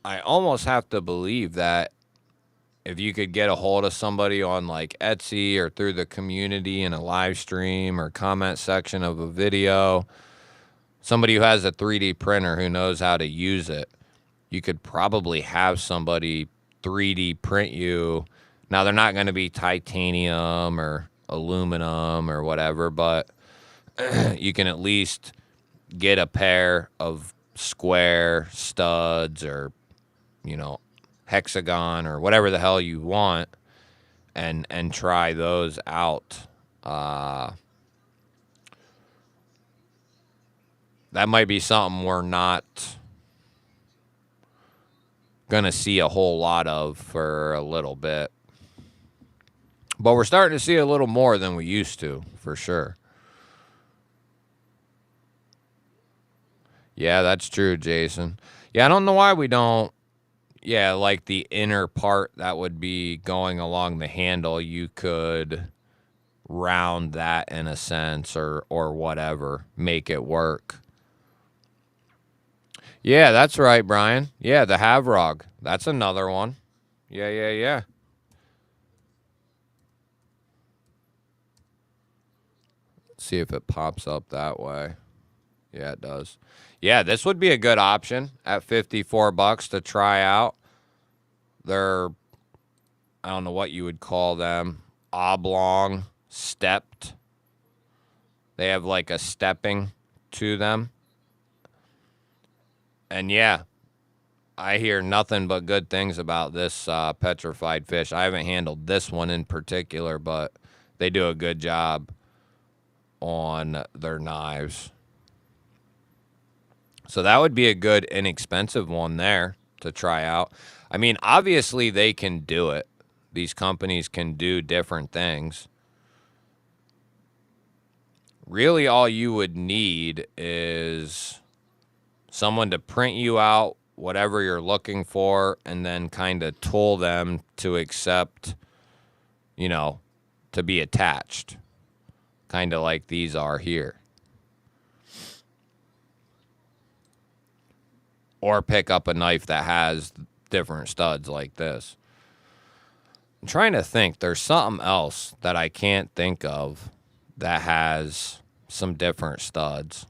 I almost have to believe that if you could get a hold of somebody on like Etsy or through the community in a live stream or comment section of a video, somebody who has a 3D printer who knows how to use it, you could probably have somebody 3D print you. Now, they're not going to be titanium or aluminum or whatever, but you can at least get a pair of square studs or, you know, hexagon or whatever the hell you want and try those out. That might be something we're not going to see a whole lot of for a little bit. But we're starting to see a little more than we used to, for sure. Yeah, that's true, Jason. Yeah, I don't know why we don't. Yeah, like the inner part that would be going along the handle, you could round that in a sense or whatever, make it work. Yeah, that's right, Brian. Yeah, the Havrog. That's another one. Yeah. See if it pops up that way. Yeah, it does. Yeah, this would be a good option at $54 to try out. They're, I don't know what you would call them, oblong, stepped. They have like a stepping to them. And yeah, I hear nothing but good things about this petrified fish. I haven't handled this one in particular, but they do a good job on their knives. So that would be a good inexpensive one there to try out. I mean, obviously they can do it. These companies can do different things. Really all you would need is someone to print you out whatever you're looking for and then kind of tool them to accept, you know, to be attached. Kind of like these are here. Or pick up a knife that has different studs like this. I'm trying to think. There's something else that I can't think of that has some different studs.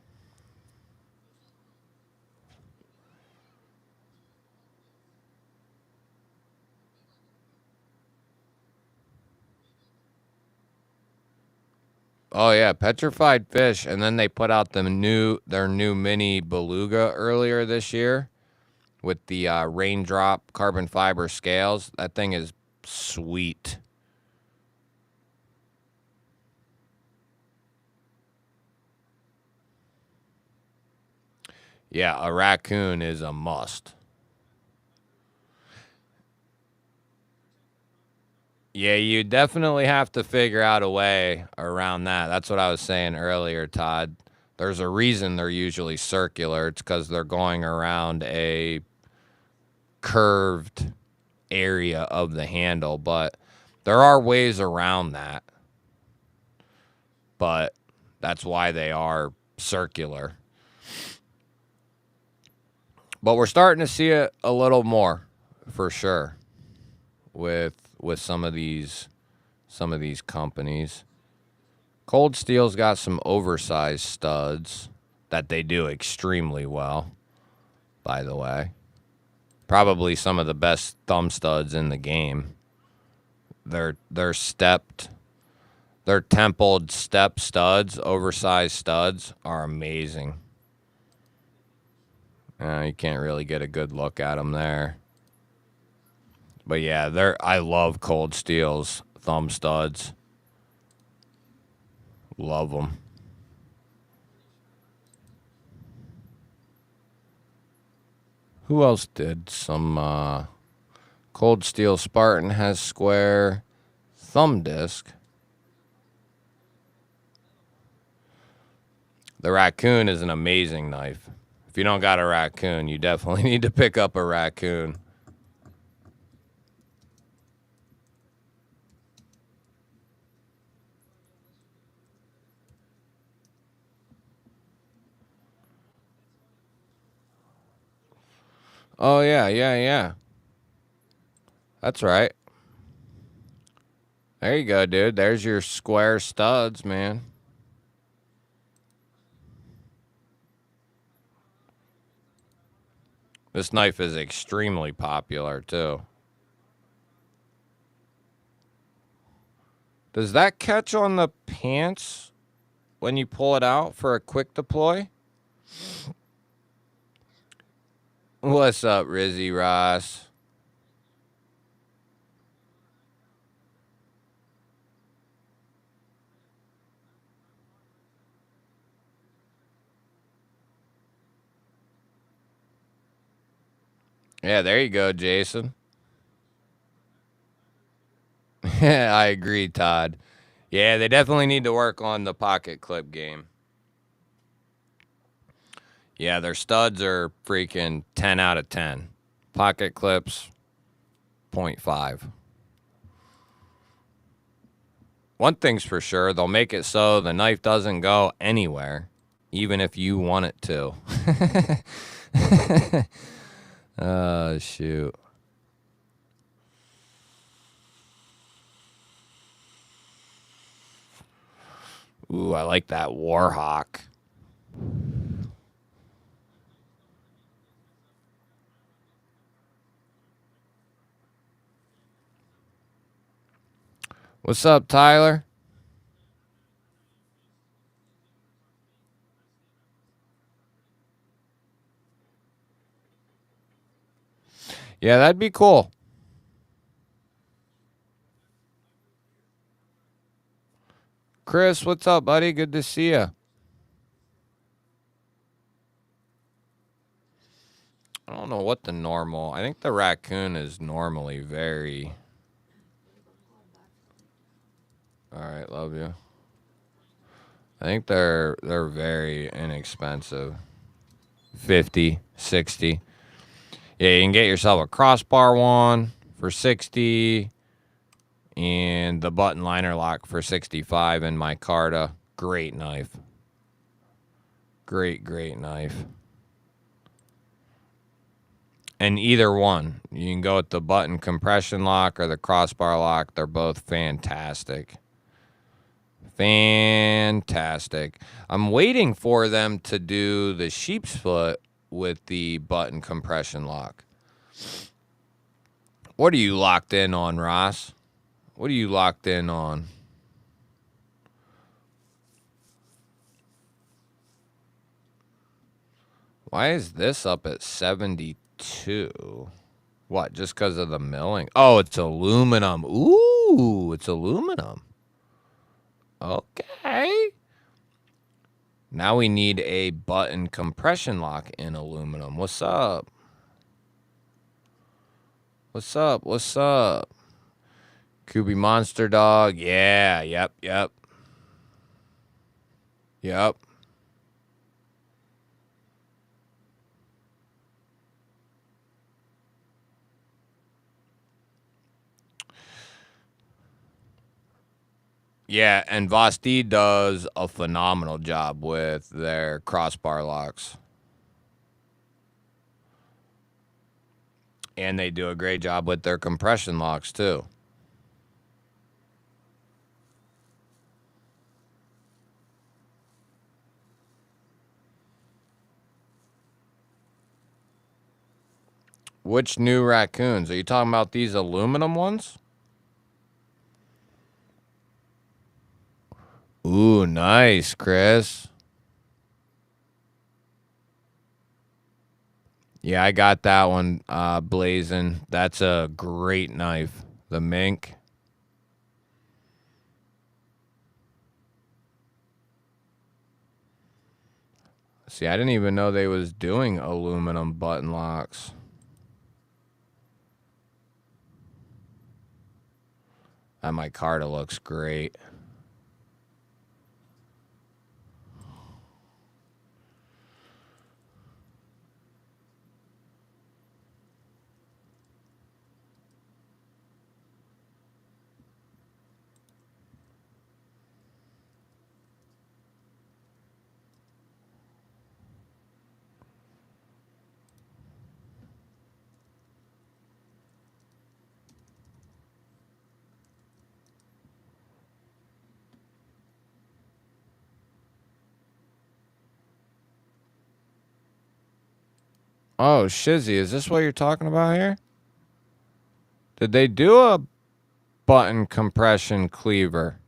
Oh yeah, petrified fish, and then they put out their new mini beluga earlier this year with the raindrop carbon fiber scales. That thing is sweet. Yeah, a raccoon is a must. Yeah, you definitely have to figure out a way around that. That's what I was saying earlier, Todd. There's a reason they're usually circular. It's because they're going around a curved area of the handle, but there are ways around that. But that's why they are circular. But we're starting to see it a little more, for sure, with some of these companies. Cold Steel's got some oversized studs that they do extremely well, by the way. Probably some of the best thumb studs in the game. They're stepped, they're templed step studs, oversized studs are amazing. You can't really get a good look at them there. But yeah, I love Cold Steel's thumb studs. Love them. Who else did some Cold Steel Spartan has square thumb disc. The raccoon is an amazing knife. If you don't got a raccoon, you definitely need to pick up a raccoon. Oh, yeah. That's right. There you go, dude. There's your square studs, man. This knife is extremely popular, too. Does that catch on the pants when you pull it out for a quick deploy? What's up, Rizzy Ross? Yeah, there you go, Jason. Yeah, I agree, Todd. Yeah, they definitely need to work on the pocket clip game. Yeah, their studs are freaking 10 out of 10. Pocket clips, 0.5. One thing's for sure, they'll make it so the knife doesn't go anywhere, even if you want it to. Oh, shoot. Ooh, I like that Warhawk. What's up, Tyler? Yeah, that'd be cool. Chris, what's up, buddy? Good to see you. I don't know what the normal. I think the raccoon is normally very. All right, love you. I think they're very inexpensive. 50, 60. Yeah, you can get yourself a crossbar one for 60 and the button liner lock for 65 in micarta. Great knife. Great knife. And either one, you can go with the button compression lock or the crossbar lock. They're both fantastic. Fantastic. I'm waiting for them to do the sheep's foot with the button compression lock. What are you locked in on, Ross? What are you locked in on? Why is this up at 72? What, just because of the milling? Oh, it's aluminum. Ooh, it's aluminum. Okay. Now we need a button compression lock in aluminum. What's up? What's up? What's up? Kubi Monster Dog. Yeah, yep. Yeah, and Vosti does a phenomenal job with their crossbar locks. And they do a great job with their compression locks, too. Which new raccoons? Are you talking about these aluminum ones? Ooh, nice, Chris. Yeah, I got that one blazing. That's a great knife. The mink. See, I didn't even know they was doing aluminum button locks. That micarta looks great. Oh, Shizzy, is this what you're talking about here? Did they do a button compression cleaver?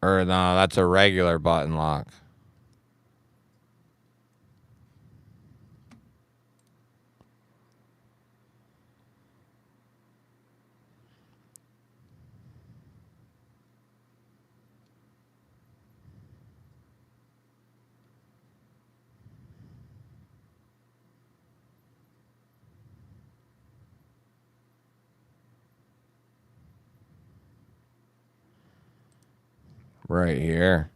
Or no, that's a regular button lock. Right here.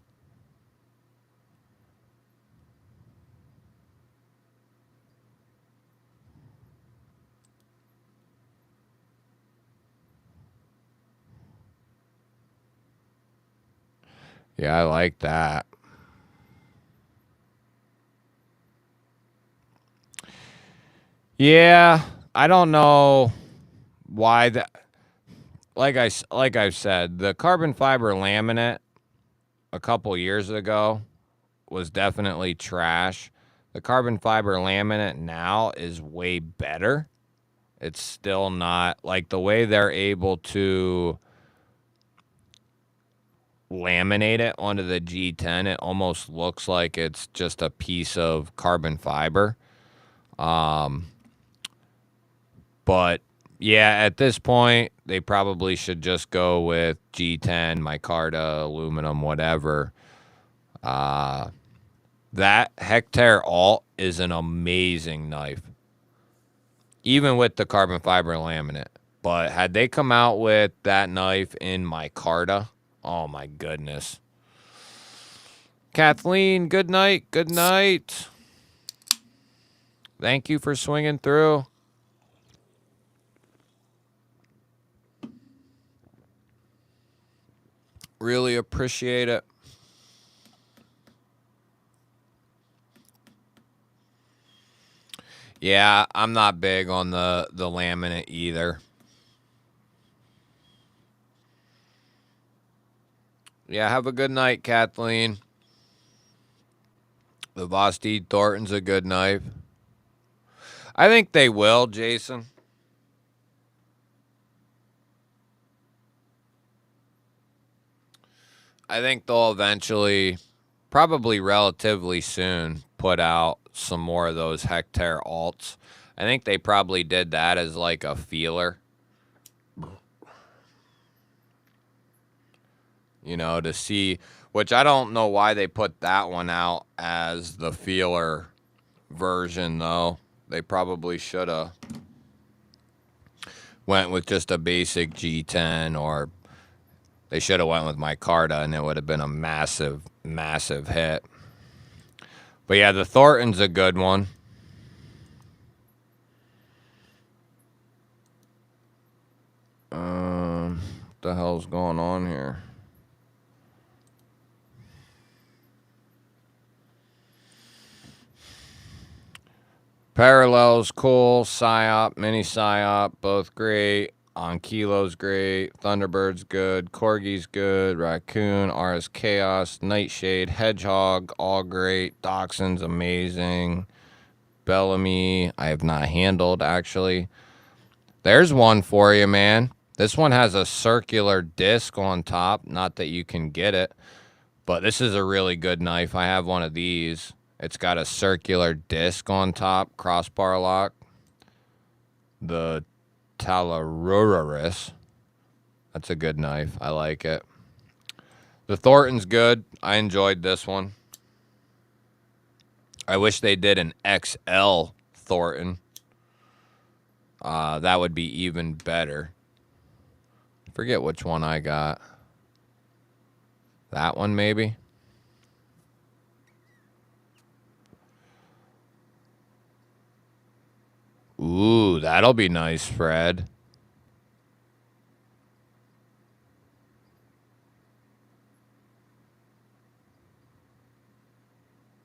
Yeah, I like that. Yeah, I don't know why that. Like I've said, the carbon fiber laminate a couple years ago was definitely trash. The carbon fiber laminate now is way better. It's still not like the way they're able to laminate it onto the G10. It almost looks like it's just a piece of carbon fiber. But yeah, at this point, they probably should just go with G10, micarta, aluminum, whatever. That Hectare Alt is an amazing knife, even with the carbon fiber laminate. But had they come out with that knife in micarta, oh my goodness. Kathleen, good night. Good night. Thank you for swinging through. Really appreciate it. Yeah, I'm not big on the laminate either. Yeah, have a good night, Kathleen. The Vosteed Thornton's a good knife. I think they will, Jason. I think they'll eventually, probably relatively soon, put out some more of those Hectare Alts. I think they probably did that as like a feeler. You know, to see, which I don't know why they put that one out as the feeler version, though. They probably should have went with just a basic G10, or they should have went with micarta, and it would have been a massive, massive hit. But yeah, the Thornton's a good one. What the hell's going on here? Parallel's cool. Psyop, Mini Psyop, both great. Ankylo's great. Thunderbird's good. Corgi's good. Raccoon, RS Chaos, Nightshade, Hedgehog, all great. Dachshund's amazing. Bellamy, I have not handled, actually. There's one for you, man. This one has a circular disc on top. Not that you can get it, but this is a really good knife. I have one of these. It's got a circular disc on top, crossbar lock. The Talaruris. That's a good knife. I like it. The Thornton's good. I enjoyed this one. I wish they did an XL Thornton. That would be even better. Forget which one I got. That one, maybe? Ooh, that'll be nice, Fred.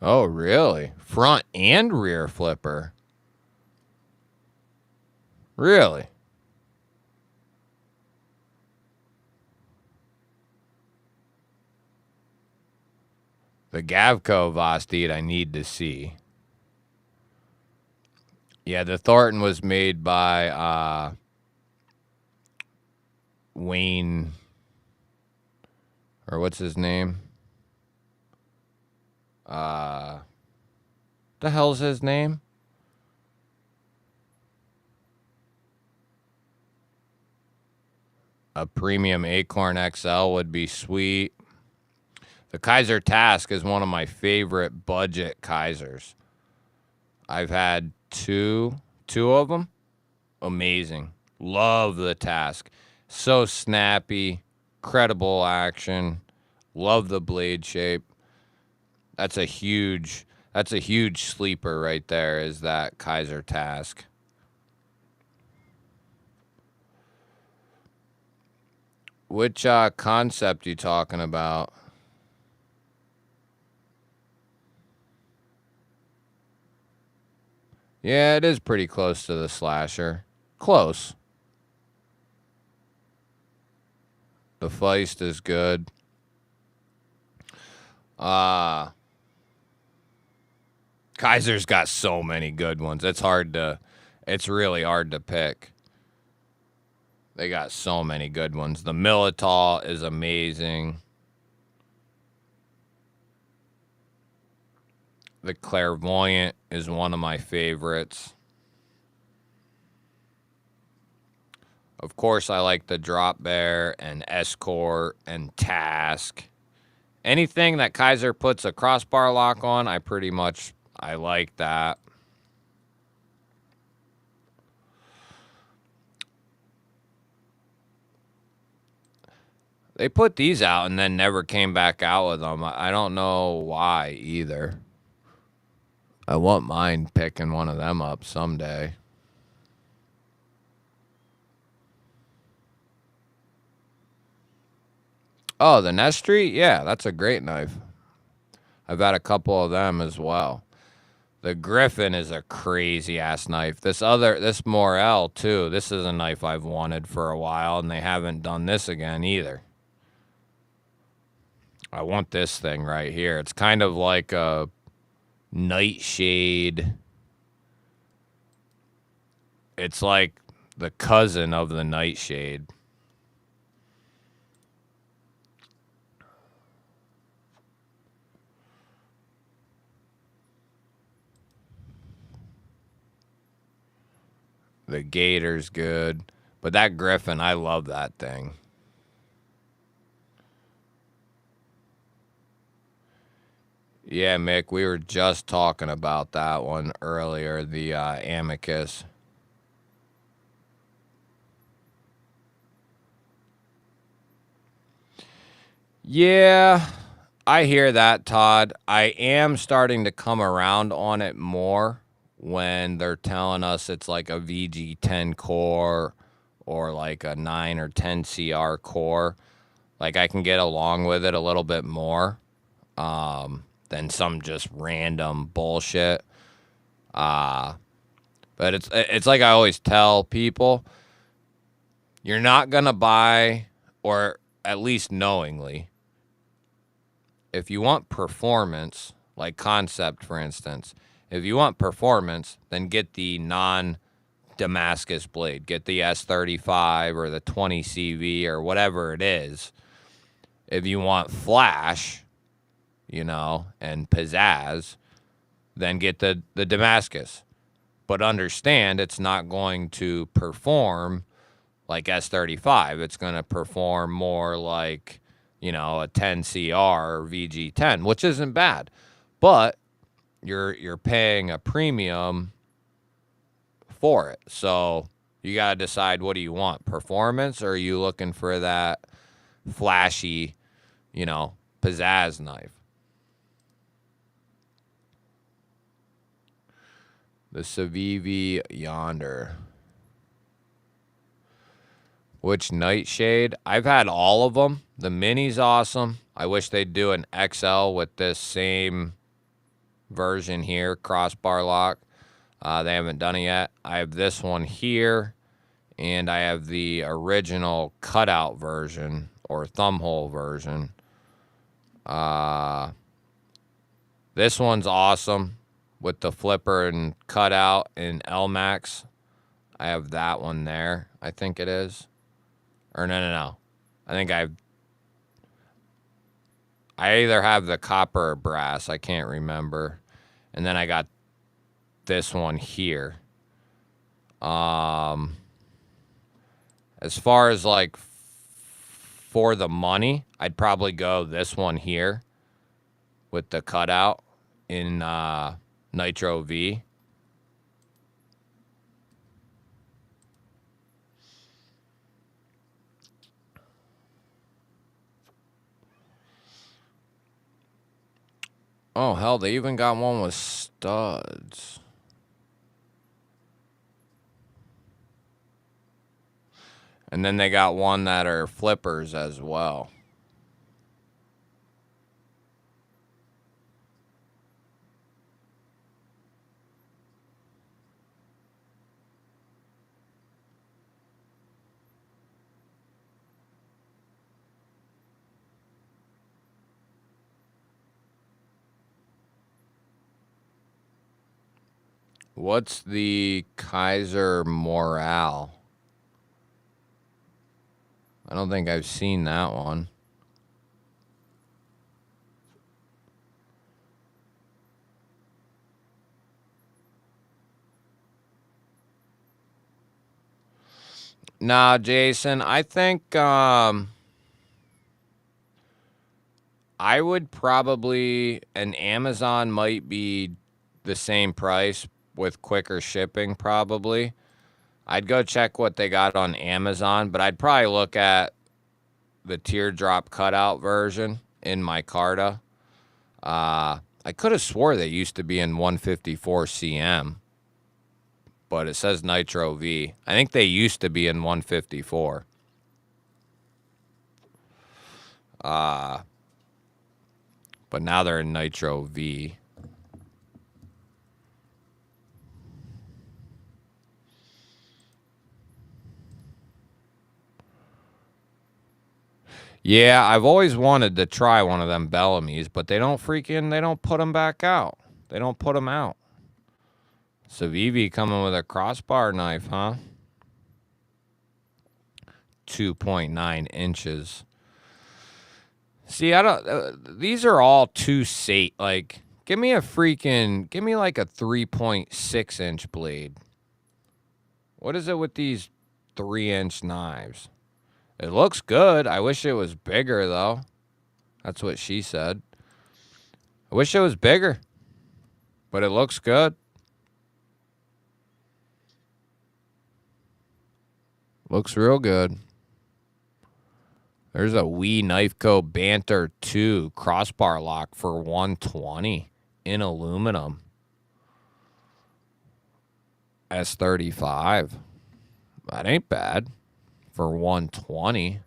Oh, really? Front and rear flipper? Really? The Gavco Vosteed I need to see. Yeah, the Thornton was made by Wayne, or what's his name? The hell's his name? A premium Acorn XL would be sweet. The Kaiser Task is one of my favorite budget Kaisers. I've had two of them. Amazing. Love the Task. So snappy, credible action. Love the blade shape. That's a huge sleeper right there, is that Kaiser Task. Which concept you talking about? Yeah, it is pretty close to the Slasher. Close. The Feist is good. Kaiser's got so many good ones. It's really hard to pick. They got so many good ones. The Militol is amazing. The Clairvoyant is one of my favorites. Of course, I like the Drop Bear and Escort and Task. Anything that Kaiser puts a crossbar lock on, I like that. They put these out and then never came back out with them. I don't know why either. I won't mind picking one of them up someday. Oh, the Nest Street? Yeah, that's a great knife. I've had a couple of them as well. The Griffin is a crazy-ass knife. This Morel, too. This is a knife I've wanted for a while, and they haven't done this again either. I want this thing right here. It's kind of like a Nightshade. It's like the cousin of the Nightshade. The Gator's good. But that Griffin, I love that thing. Yeah, Mick, we were just talking about that one earlier, the Amicus. Yeah, I hear that, Todd. I am starting to come around on it more when they're telling us it's like a VG10 core or like a 9 or 10 CR core. Like, I can get along with it a little bit more than some just random bullshit. But it's like I always tell people, you're not going to buy, or at least knowingly, if you want performance, like Concept, for instance, if you want performance, then get the non-Damascus blade. Get the S35 or the 20 CV or whatever it is. If you want flash, and pizzazz, then get the Damascus. But understand it's not going to perform like S35. It's going to perform more like, you know, a 10CR or VG10, which isn't bad. But you're paying a premium for it. So you got to decide, what do you want? Performance, or are you looking for that flashy, you know, pizzazz knife? The CWEG yonder. Which nightshade? I've had all of them. The mini's awesome. I wish they'd do an XL with this same version here, crossbar lock. They haven't done it yet. I have this one here, and I have the original cutout version or thumbhole version. This one's awesome with the flipper and cutout in LMAX. I have that one there, I think it is. Or no. I think I either have the copper or brass. I can't remember. And then I got this one here. As far as like for the money, I'd probably go this one here with the cutout in Nitro V. Oh, hell, they even got one with studs. And then they got one that are flippers as well. What's the Kaiser Morale? I don't think I've seen that one. Nah, Jason, I think I would probably, an Amazon might be the same price with quicker shipping probably. I'd go check what they got on Amazon, but I'd probably look at the teardrop cutout version in micarta. I could have swore they used to be in 154 CM, but it says Nitro V. I think they used to be in 154. But now they're in Nitro V. Yeah, I've always wanted to try one of them Bellamy's, but they don't put them back out. They don't put them out. CWEG coming with a crossbar knife, huh? 2.9 inches. See, I don't. These are all too safe. Like, give me like a 3.6 inch blade. What is it with these 3-inch knives? It looks good. I wish it was bigger, though. That's what she said. I wish it was bigger, but it looks good. Looks real good. There's a Wee Knife Co. Banter 2 crossbar lock for $120 in aluminum. S35. That ain't bad for $120.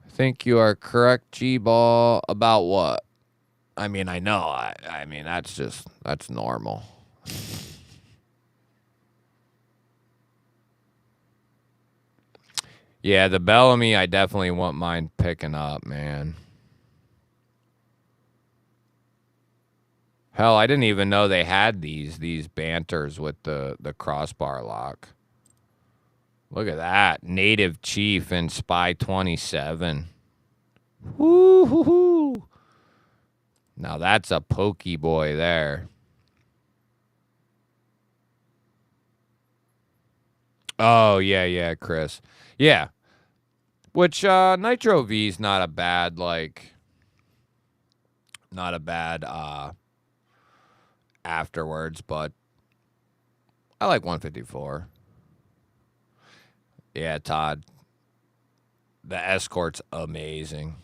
I think you are correct, G-Ball. About what? I mean, I know. I mean, that's normal. Yeah, the Bellamy, I definitely want mine picking up, man. Hell, I didn't even know they had these banters with the crossbar lock. Look at that. Native Chief and Spy 27. Woo-hoo-hoo. Now that's a pokey boy there. Oh, yeah, Chris. Yeah. Which Nitro V is not a bad, like, not a bad afterwards, but I like 154. Yeah, Todd. The Escort's amazing.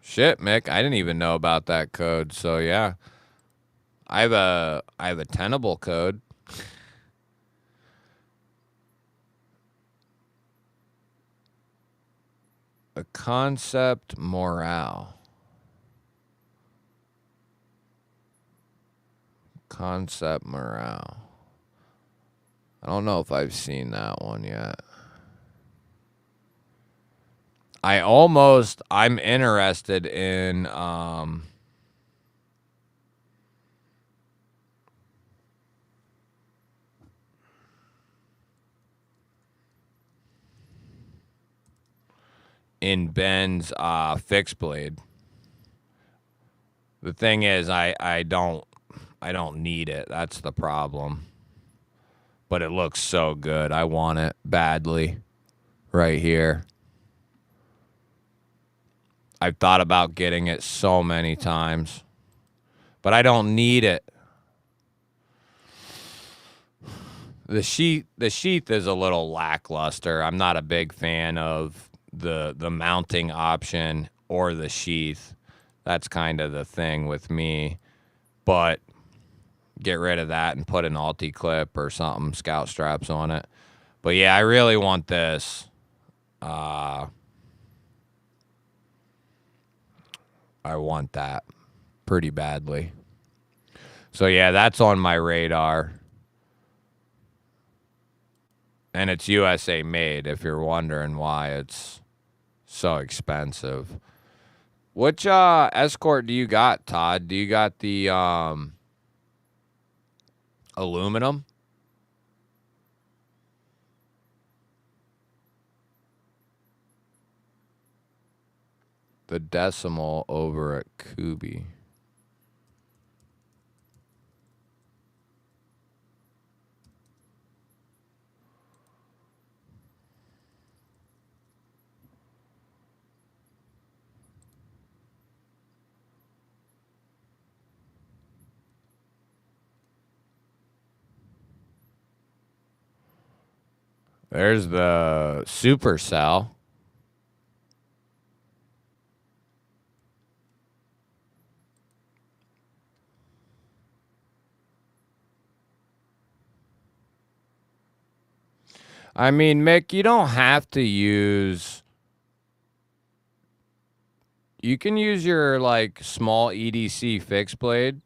Shit, Mick, I didn't even know about that code. So yeah, I have a tenable code. A concept morale. Concept morale. I don't know if I've seen that one yet. I'm interested in Ben's fixed blade. The thing is I don't need it. That's the problem. But it looks so good. I want it badly right here. I've thought about getting it so many times, but I don't need it. The sheath is a little lackluster. I'm not a big fan of the mounting option or the sheath. That's kind of the thing with me. But get rid of that and put an Alti clip or something, scout straps on it. But yeah, I really want this. I want that pretty badly. So yeah, that's on my radar. And it's USA made, if you're wondering why it's so expensive. Which Escort do you got, Todd? Do you got the aluminum? The decimal over at Kubi. There's the Supercell. I mean, Mick, you don't have to use. You can use your like small EDC fixed blade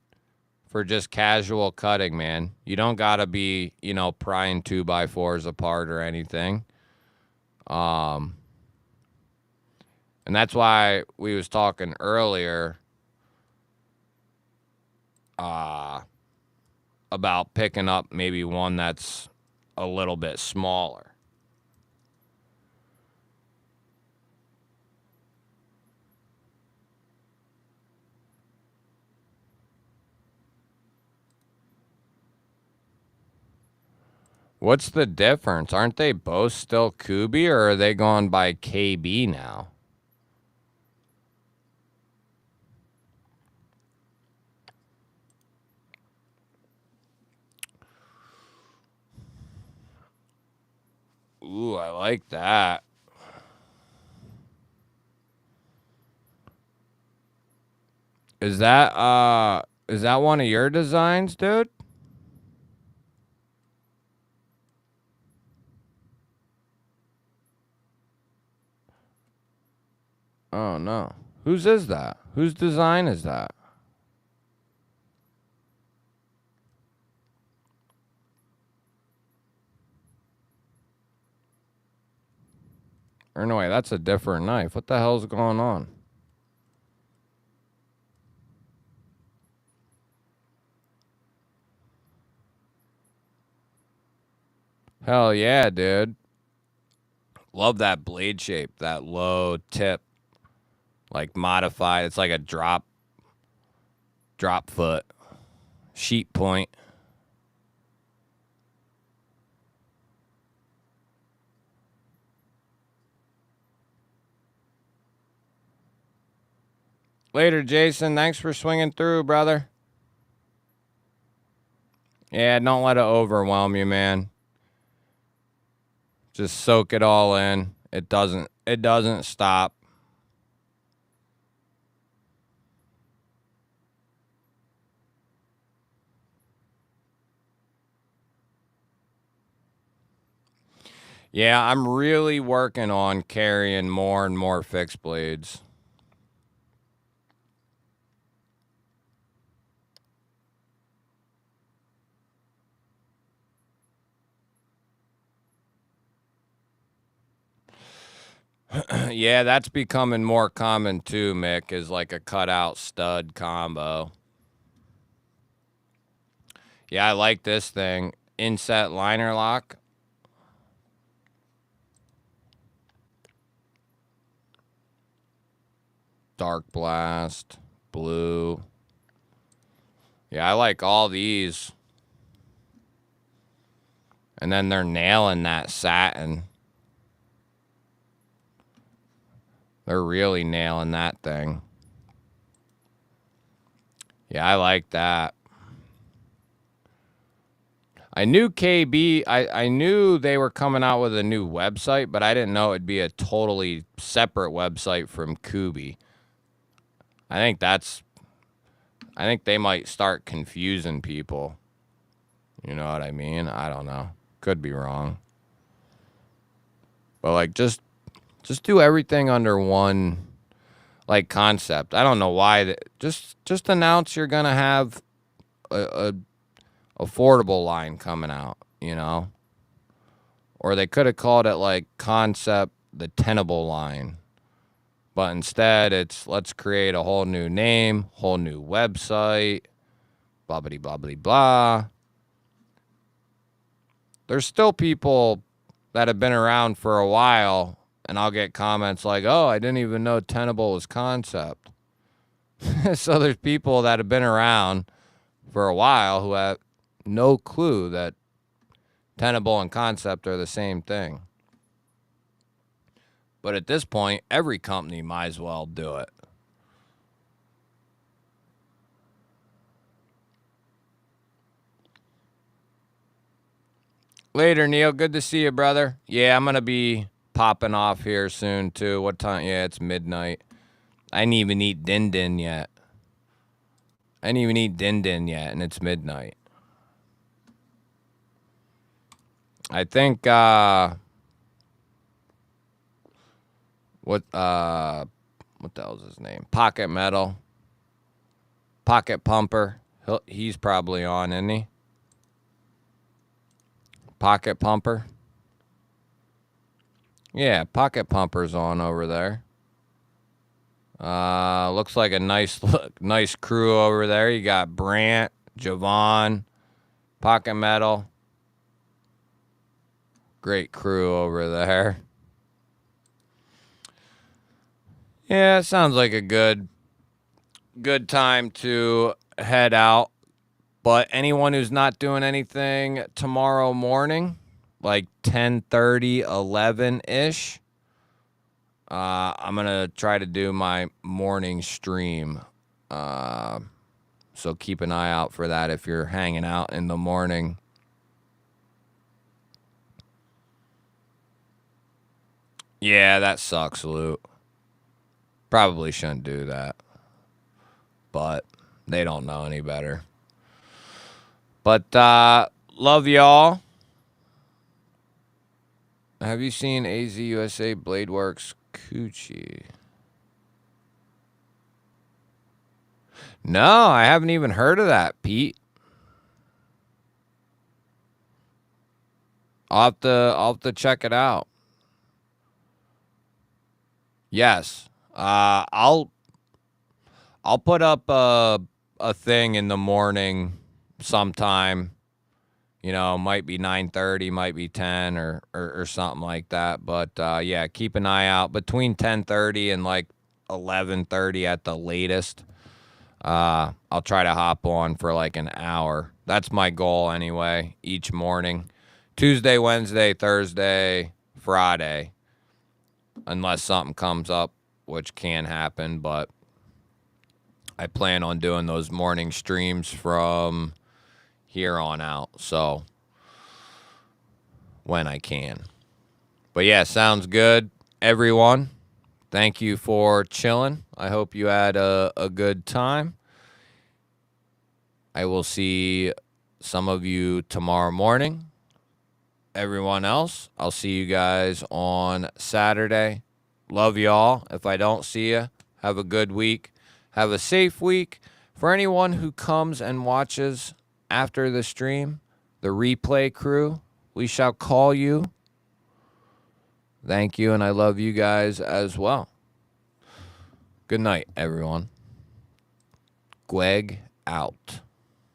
for just casual cutting, man. You don't gotta be, prying 2x4s apart or anything. And that's why we was talking earlier about picking up maybe one that's a little bit smaller. What's the difference? Aren't they both still Kubi, or are they going by KB now? Ooh, I like that. Is that one of your designs, dude? Oh no. Whose is that? Whose design is that? Or no way, that's a different knife. What the hell's going on? Hell yeah, dude. Love that blade shape, that low tip, like modified. It's like a drop foot, sheet point. Later, Jason. Thanks for swinging through, brother. Yeah, don't let it overwhelm you, man. Just soak it all in. It doesn't stop. Yeah, I'm really working on carrying more and more fixed blades. Yeah, that's becoming more common too, Mick, is like a cutout stud combo. Yeah, I like this thing. Inset liner lock. Dark blast. Blue. Yeah, I like all these. And then they're nailing that satin. They're really nailing that thing. Yeah, I like that. I knew KB, I knew they were coming out with a new website, but I didn't know it'd be a totally separate website from Kubi. I think they might start confusing people. You know what I mean? I don't know. Could be wrong. But like just do everything under one like concept. I don't know why just announce you're going to have a affordable line coming out, you know? Or they could have called it like concept the tenable line. But instead it's let's create a whole new name, whole new website, blah blah blah blah blah. There's still people that have been around for a while, and I'll get comments like, oh, I didn't even know tenable was concept. So there's people that have been around for a while who have no clue that tenable and concept are the same thing. But at this point, every company might as well do it. Later, Neil. Good to see you, brother. Yeah, I'm going to be popping off here soon, too. What time? Yeah, it's midnight. I didn't even eat din din yet. And it's midnight. I think, what the hell's his name? Pocket Metal. Pocket Pumper. He's probably on, isn't he? Pocket Pumper. Yeah, Pocket Pumper's on over there. Looks like a nice crew over there. You got Brant, Javon, Pocket Metal. Great crew over there. Yeah, it sounds like a good time to head out. But anyone who's not doing anything tomorrow morning, like 10:30, 11-ish, I'm going to try to do my morning stream. So keep an eye out for that if you're hanging out in the morning. Yeah, that sucks, Luke. Probably shouldn't do that. But they don't know any better. But love y'all. Have you seen AZ USA Bladeworks Coochie? No, I haven't even heard of that, Pete. I'll have to check it out. Yes. I'll put up a thing in the morning sometime You know, might be 9:30, might be 10 or something like that. But yeah, keep an eye out between 10:30 and like 11:30 at the latest. I'll try to hop on for like an hour. That's my goal anyway, each morning. Tuesday, Wednesday, Thursday, Friday. Unless something comes up, which can happen, but I plan on doing those morning streams from here on out. So when I can. But yeah, sounds good. Everyone, thank you for chilling. I hope you had a good time. I will see some of you tomorrow morning. Everyone else, I'll see you guys on Saturday. Love y'all. If I don't see you, have a good week. Have a safe week. For anyone who comes and watches after the stream, the replay crew, we shall call you. Thank you, and I love you guys as well. Good night, everyone. GWEG out.